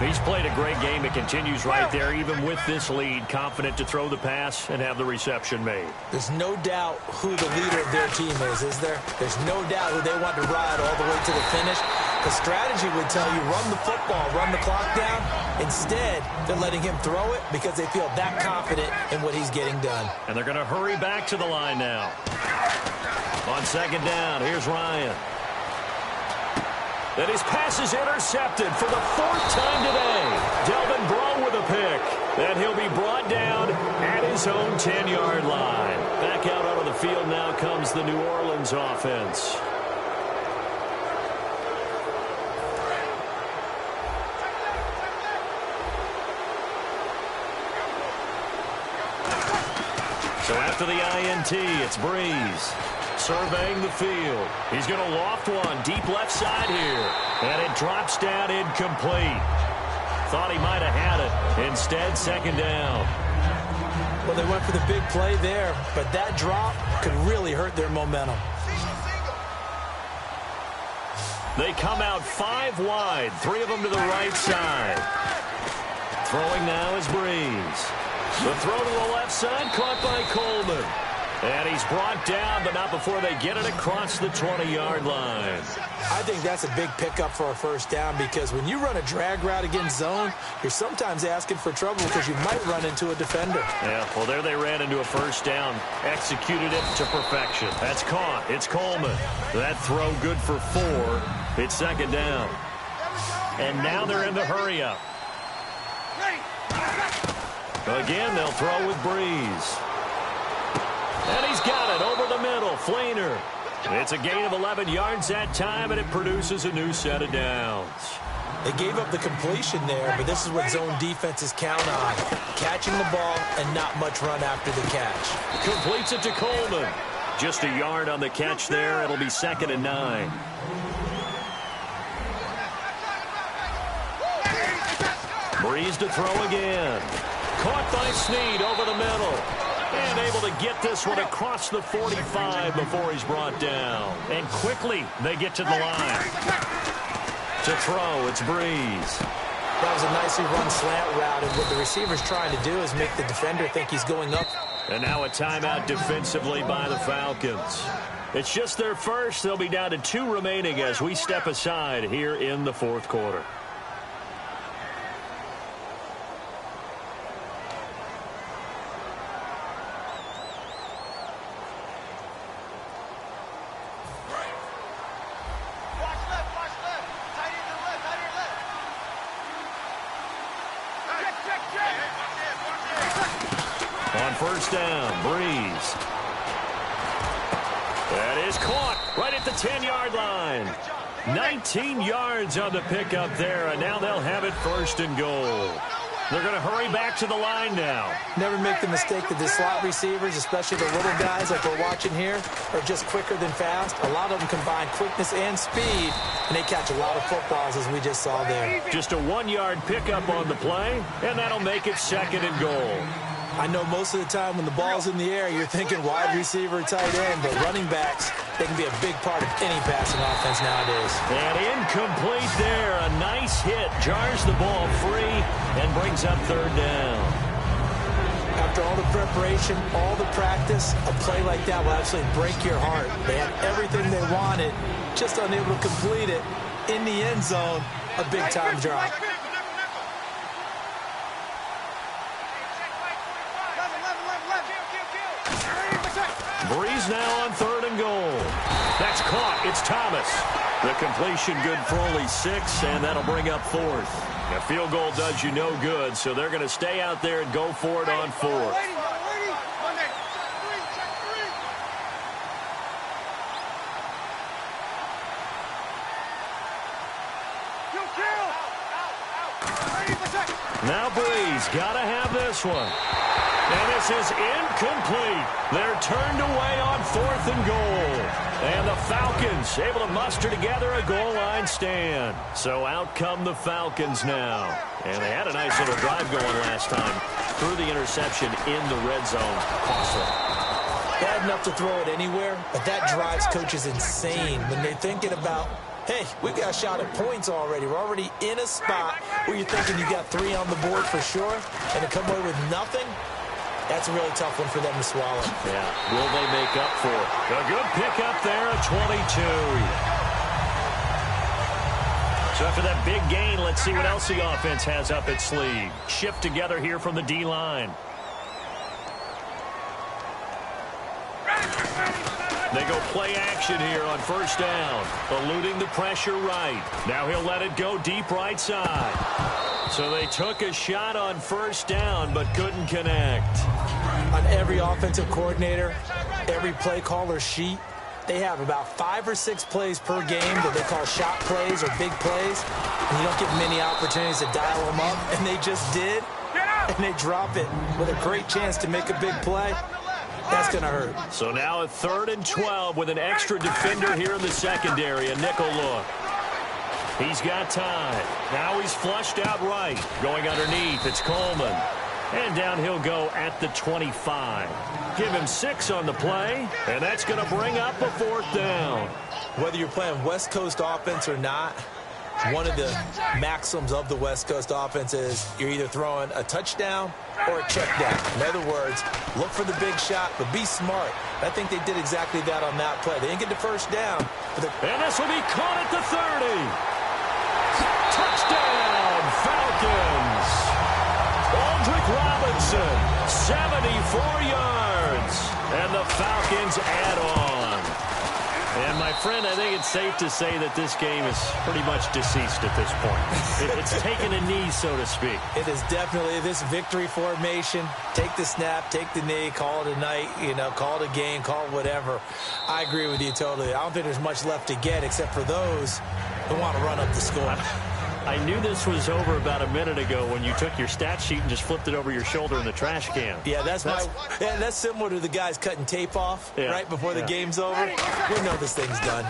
He's played a great game. It continues right there, even with this lead. Confident to throw the pass and have the reception made. There's no doubt who the leader of their team is there? There's no doubt who they want to ride all the way to the finish. The strategy would tell you run the football, run the clock down, and Instead, they're letting him throw it because they feel that confident in what he's getting done. And they're going to hurry back to the line now. On second down, here's Ryan. And his pass is intercepted for the 4th time today. Delvin Breaux with a pick. And he'll be brought down at his own 10-yard line. Back out onto the field now comes the New Orleans offense. So after the INT, it's Breeze surveying the field. He's going to loft one deep left side here. And it drops down incomplete. Thought he might have had it. Instead, second down. Well, they went for the big play there, but that drop could really hurt their momentum. They come out 5 wide, 3 of them to the right side. Throwing now is Breeze. The throw to the left side, caught by Coleman. And he's brought down, but not before they get it across the 20-yard line. I think that's a big pickup for a first down because when you run a drag route against zone, you're sometimes asking for trouble because you might run into a defender. Yeah, well, there they ran into a first down. Executed it to perfection. That's caught. It's Coleman. That throw good for 4. It's second down. And now they're in the hurry-up. Again, they'll throw with Breeze. And he's got it over the middle. Flainer. It's a gain of 11 yards that time, and it produces a new set of downs. They gave up the completion there, but this is what zone defenses count on. Catching the ball and not much run after the catch. Completes it to Coleman. Just a yard on the catch there. It'll be 2nd and 9. Breeze to throw again. Caught by Snead over the middle. And able to get this one across the 45 before he's brought down. And quickly they get to the line. To throw, it's Breeze. That was a nicely run slant route, and what the receiver's trying to do is make the defender think he's going up. And now a timeout defensively by the Falcons. It's just their first. They'll be down to 2 remaining as we step aside here in the 4th quarter. First down, Breeze. That is caught right at the 10-yard line. 19 yards on the pickup there, and now they'll have it 1st and goal. They're going to hurry back to the line now. Never make the mistake that the slot receivers, especially the little guys like we're watching here, are just quicker than fast. A lot of them combine quickness and speed, and they catch a lot of footballs, as we just saw there. Just a 1-yard pickup on the play, and that'll make it 2nd and goal. I know most of the time when the ball's in the air, you're thinking wide receiver, tight end, but running backs, they can be a big part of any passing offense nowadays. And incomplete there. A nice hit. Jars the ball free and brings up 3rd down. After all the preparation, all the practice, a play like that will absolutely break your heart. They had everything they wanted, just unable to complete it. In the end zone, a big-time drop. Breeze now on 3rd and goal. That's caught. It's Thomas. The completion good for only 6, and that'll bring up 4th. A field goal does you no good, so they're going to stay out there and go for it on 4th. Now Breeze got to have this one. And this is incomplete. They're turned away on 4th and goal. And the Falcons able to muster together a goal line stand. So out come the Falcons now. And they had a nice little drive going last time. Threw the interception in the red zone. Costly. They had enough to throw it anywhere, but that drives coaches insane when they're thinking about, hey, we got a shot at points already. We're already in a spot where you're thinking you got 3 on the board for sure, and to come away with nothing, that's a really tough one for them to swallow. Yeah, will they make up for it? A good pickup there at 22. So after that big gain, let's see what else the offense has up its sleeve. Shift together here from the D-line. They go play action here on first down, eluding the pressure right. Now he'll let it go deep right side. So they took a shot on first down but couldn't connect. On every offensive coordinator, every play caller sheet, they have about 5 or 6 plays per game that they call shot plays or big plays. And you don't get many opportunities to dial them up, and they just did. And they drop it with a great chance to make a big play. That's going to hurt. So now a 3rd and 12 with an extra defender here in the secondary, a nickel look. He's got time. Now he's flushed out right. Going underneath, it's Coleman. And down he'll go at the 25. Give him 6 on the play, and that's going to bring up a 4th down. Whether you're playing West Coast offense or not, one of the maxims of the West Coast offense is you're either throwing a touchdown or a check down. In other words, look for the big shot, but be smart. I think they did exactly that on that play. They didn't get the first down. And this will be caught at the 30. Touchdown, Falcons. Aldrick Robinson, 74 yards. And the Falcons add on. And, my friend, I think it's safe to say that this game is pretty much deceased at this point. It's taken a knee, so to speak. It is definitely this victory formation. Take the snap, take the knee, call it a night, call it a game, call it whatever. I agree with you totally. I don't think there's much left to get except for those who want to run up the score. I knew this was over about a minute ago when you took your stat sheet and just flipped it over your shoulder in the trash can. Yeah, that's similar to the guys cutting tape off right before the game's over. We know this thing's done.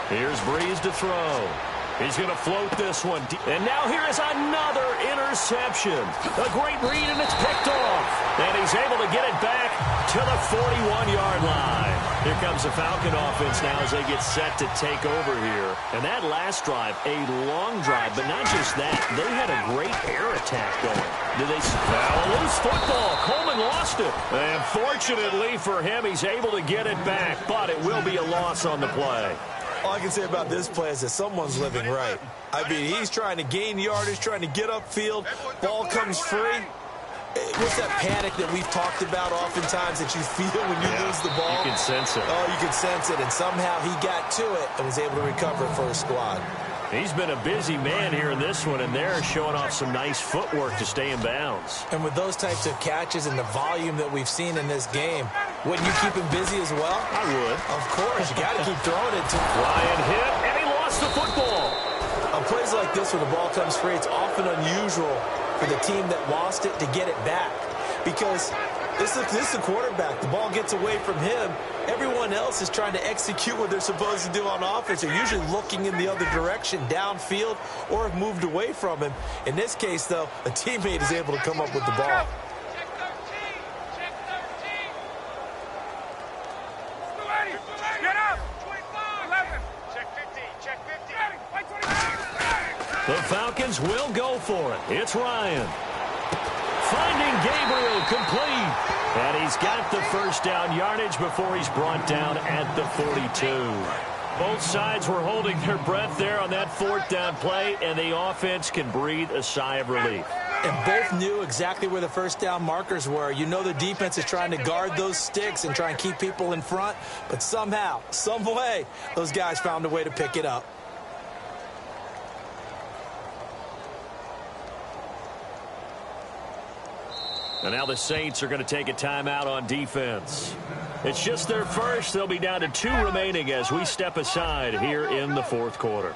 Here's Breeze to throw. He's going to float this one. And now here is another interception. A great read, and it's picked off. And he's able to get it back to the 41-yard line. Here comes the Falcon offense now as they get set to take over here. And that last drive, a long drive, but not just that. They had a great air attack going. Did they loose football? Coleman lost it. And fortunately for him, he's able to get it back, but it will be a loss on the play. All I can say about this play is that someone's living right. I mean, he's trying to gain yardage, trying to get upfield. Ball comes free. What's that panic that we've talked about oftentimes that you feel when you lose the ball? You can sense it. Oh, you can sense it. And somehow he got to it and was able to recover for his squad. He's been a busy man here in this one, and they're showing off some nice footwork to stay in bounds. And with those types of catches and the volume that we've seen in this game, wouldn't you keep him busy as well? I would. Of course. You got to keep throwing it to him. Ryan hit, and he lost the football. On plays like this where the ball comes free, it's often unusual for the team that lost it to get it back. Because this is the quarterback. The ball gets away from him. Everyone else is trying to execute what they're supposed to do on offense. They're usually looking in the other direction, downfield, or have moved away from him. In this case, though, a teammate is able to come up with the ball. The Falcons will go for it. It's Ryan. Finding Gabriel complete. And he's got the first down yardage before he's brought down at the 42. Both sides were holding their breath there on that 4th down play, and the offense can breathe a sigh of relief. And both knew exactly where the first down markers were. You know the defense is trying to guard those sticks and try and keep people in front, but somehow, some way, those guys found a way to pick it up. And now the Saints are going to take a timeout on defense. It's just their first. They'll be down to 2 remaining as we step aside here in the 4th quarter.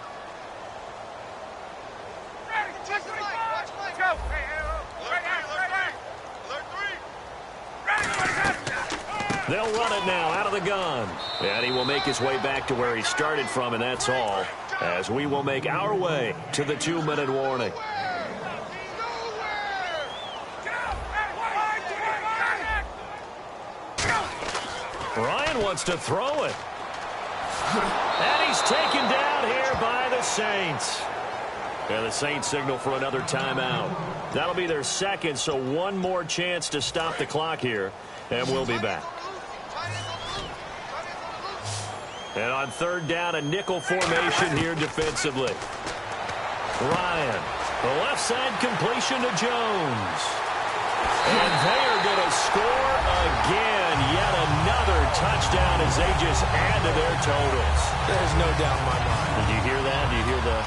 They'll run it now out of the gun. And he will make his way back to where he started from, and that's all, as we will make our way to the 2-minute warning. Ryan wants to throw it. And he's taken down here by the Saints. And the Saints signal for another timeout. That'll be their second, so one more chance to stop the clock here. And we'll be back. And on third down, a nickel formation here defensively. Ryan, the left side completion to Jones. And they are going to score again. Yet another touchdown as they just add to their totals. There's no doubt in my mind. Did you hear that? Do you hear the...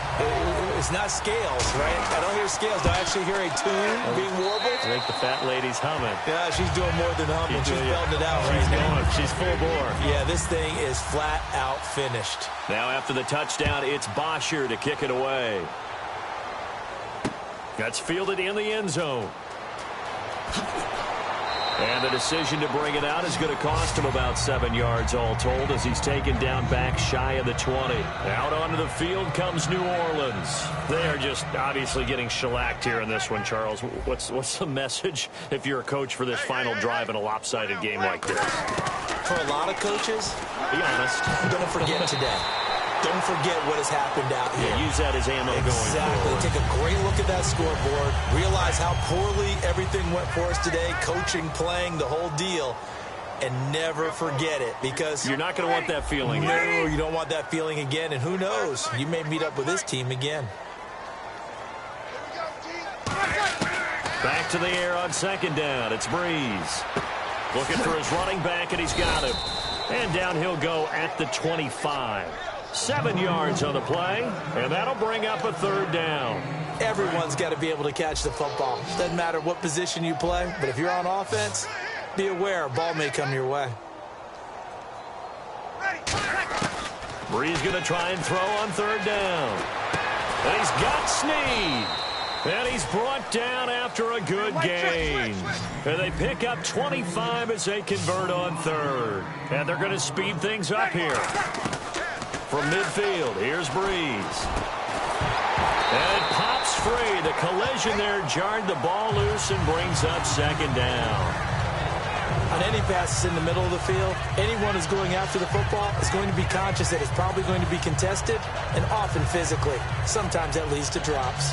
It's not scales, right? I don't hear scales. Do I actually hear a tune being warbled? I think the fat lady's humming. Yeah, she's doing more than humming. She's belting it out right now. She's full bore. Yeah, this thing is flat out finished. Now after the touchdown, it's Bosher to kick it away. That's fielded in the end zone. And the decision to bring it out is going to cost him about 7 yards all told as he's taken down back shy of the 20. Out onto the field comes New Orleans. They are just obviously getting shellacked here in this one, Charles. What's the message if you're a coach for this final drive in a lopsided game like this? For a lot of coaches, be honest, don't forget today. Don't forget what has happened out here. Yeah, use that as ammo going forward. Take a great look at that scoreboard. Realize how poorly everything went for us today. Coaching, playing, the whole deal. And never forget it because... You're not going to want that feeling again. No, you don't want that feeling again. And who knows? You may meet up with this team again. Back to the air on second down. It's Breeze. Looking for his running back, and he's got him. And down he'll go at the 25. 7 yards on the play, and that'll bring up a third down. Everyone's got to be able to catch the football. Doesn't matter what position you play, but if you're on offense, be aware a ball may come your way. Breeze going to try and throw on third down. And he's got Snead. And he's brought down after a good gain. And they pick up 25 as they convert on third. And they're going to speed things up here. From midfield, here's Breeze. And it pops free. The collision there jarred the ball loose and brings up second down. On any passes in the middle of the field, anyone who's going after the football is going to be conscious that it's probably going to be contested and often physically. Sometimes that leads to drops.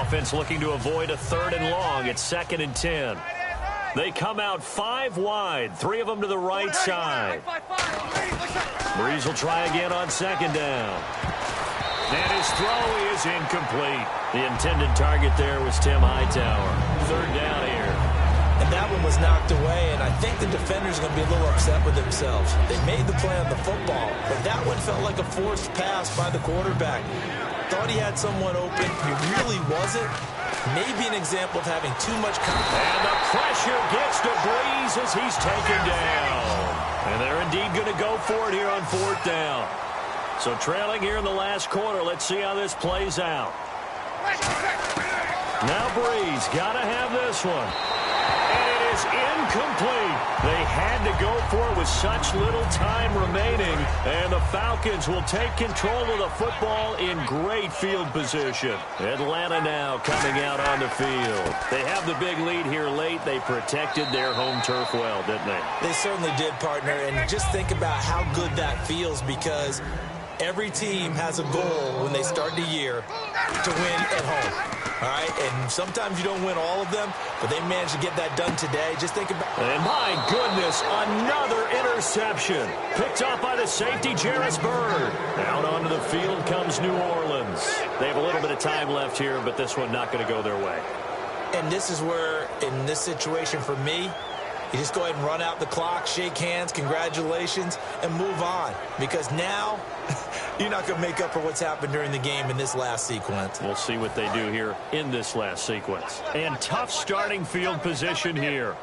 Offense looking to avoid a third and long. It's 2nd and 10. They come out 5 wide, 3 of them to the right side. Breeze will try again on second down. And his throw is incomplete. The intended target there was Tim Hightower. Third down here. And that one was knocked away, and I think the defenders are going to be a little upset with themselves. They made the play on the football, but that one felt like a forced pass by the quarterback. Thought he had someone open. He really wasn't. Maybe an example of having too much confidence. And the pressure gets to Breeze as he's taken down. And they're indeed going to go for it here on 4th down. So trailing here in the last quarter. Let's see how this plays out. Now Breeze got to have this one. And it is incomplete. They had to go for it with such little time remaining. And the Falcons will take control of the football in great field position. Atlanta now coming out on the field. They have the big lead here late. They protected their home turf well, didn't they? They certainly did, partner. And just think about how good that feels because every team has a goal when they start the year to win at home. All right, and sometimes you don't win all of them, but they managed to get that done today. Just think about... And my goodness, another interception. Picked up by the safety, Jarris Byrd. Out onto the field comes New Orleans. They have a little bit of time left here, but this one not going to go their way. And this is where, in this situation for me, you just go ahead and run out the clock, shake hands, congratulations, and move on. Because now, you're not going to make up for what's happened during the game in this last sequence. We'll see what they do here in this last sequence. And tough starting field position here.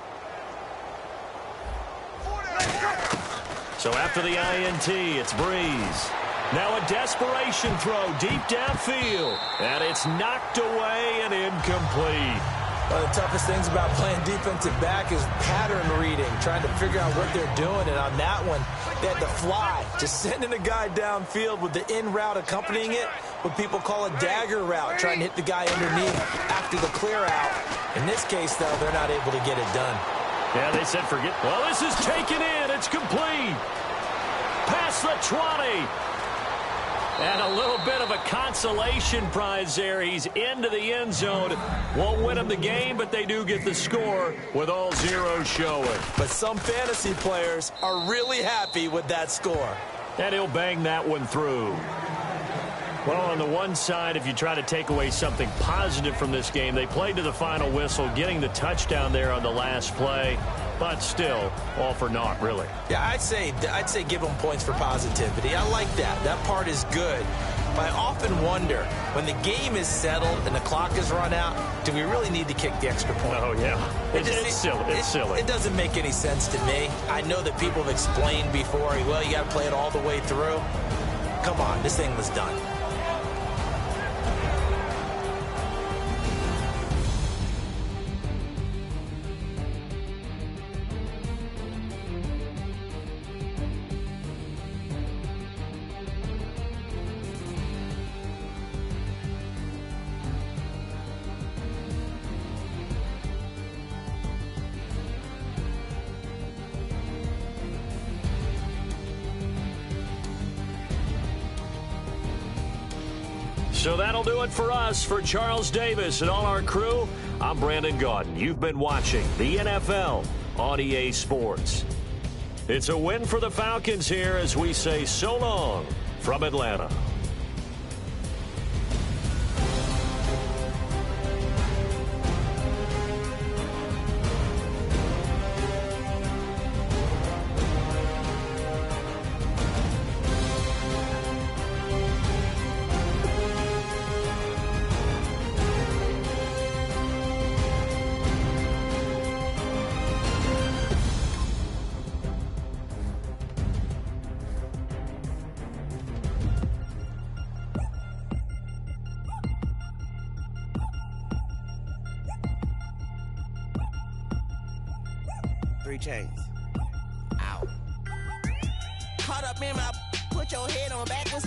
So after the INT, it's Breeze. Now a desperation throw deep downfield. And it's knocked away and incomplete. One of the toughest things about playing defensive back is pattern reading, trying to figure out what they're doing. And on that one, they had to fly, just sending a guy downfield with the in route accompanying it, what people call a dagger route, trying to hit the guy underneath after the clear out. In this case, though, they're not able to get it done. Yeah, they said forget. Well, this is taken in. It's complete. Past the 20. And a little bit of a consolation prize there. He's into the end zone. Won't win him the game, but they do get the score with all zeros showing. But some fantasy players are really happy with that score. And he'll bang that one through. Well, on the one side, if you try to take away something positive from this game, they played to the final whistle, getting the touchdown there on the last play. But still, all for naught, really. Yeah, I'd say give them points for positivity. I like that. That part is good. But I often wonder, when the game is settled and the clock is run out, do we really need to kick the extra point? Oh, yeah. It's silly. It's silly. It doesn't make any sense to me. I know that people have explained before, well, you got to play it all the way through. Come on, this thing was done. So that'll do it for us. For Charles Davis and all our crew, I'm Brandon Gaudin. You've been watching the NFL on EA Sports. It's a win for the Falcons here as we say so long from Atlanta. Three chains. Ow. Caught up in my, put your head on backwards.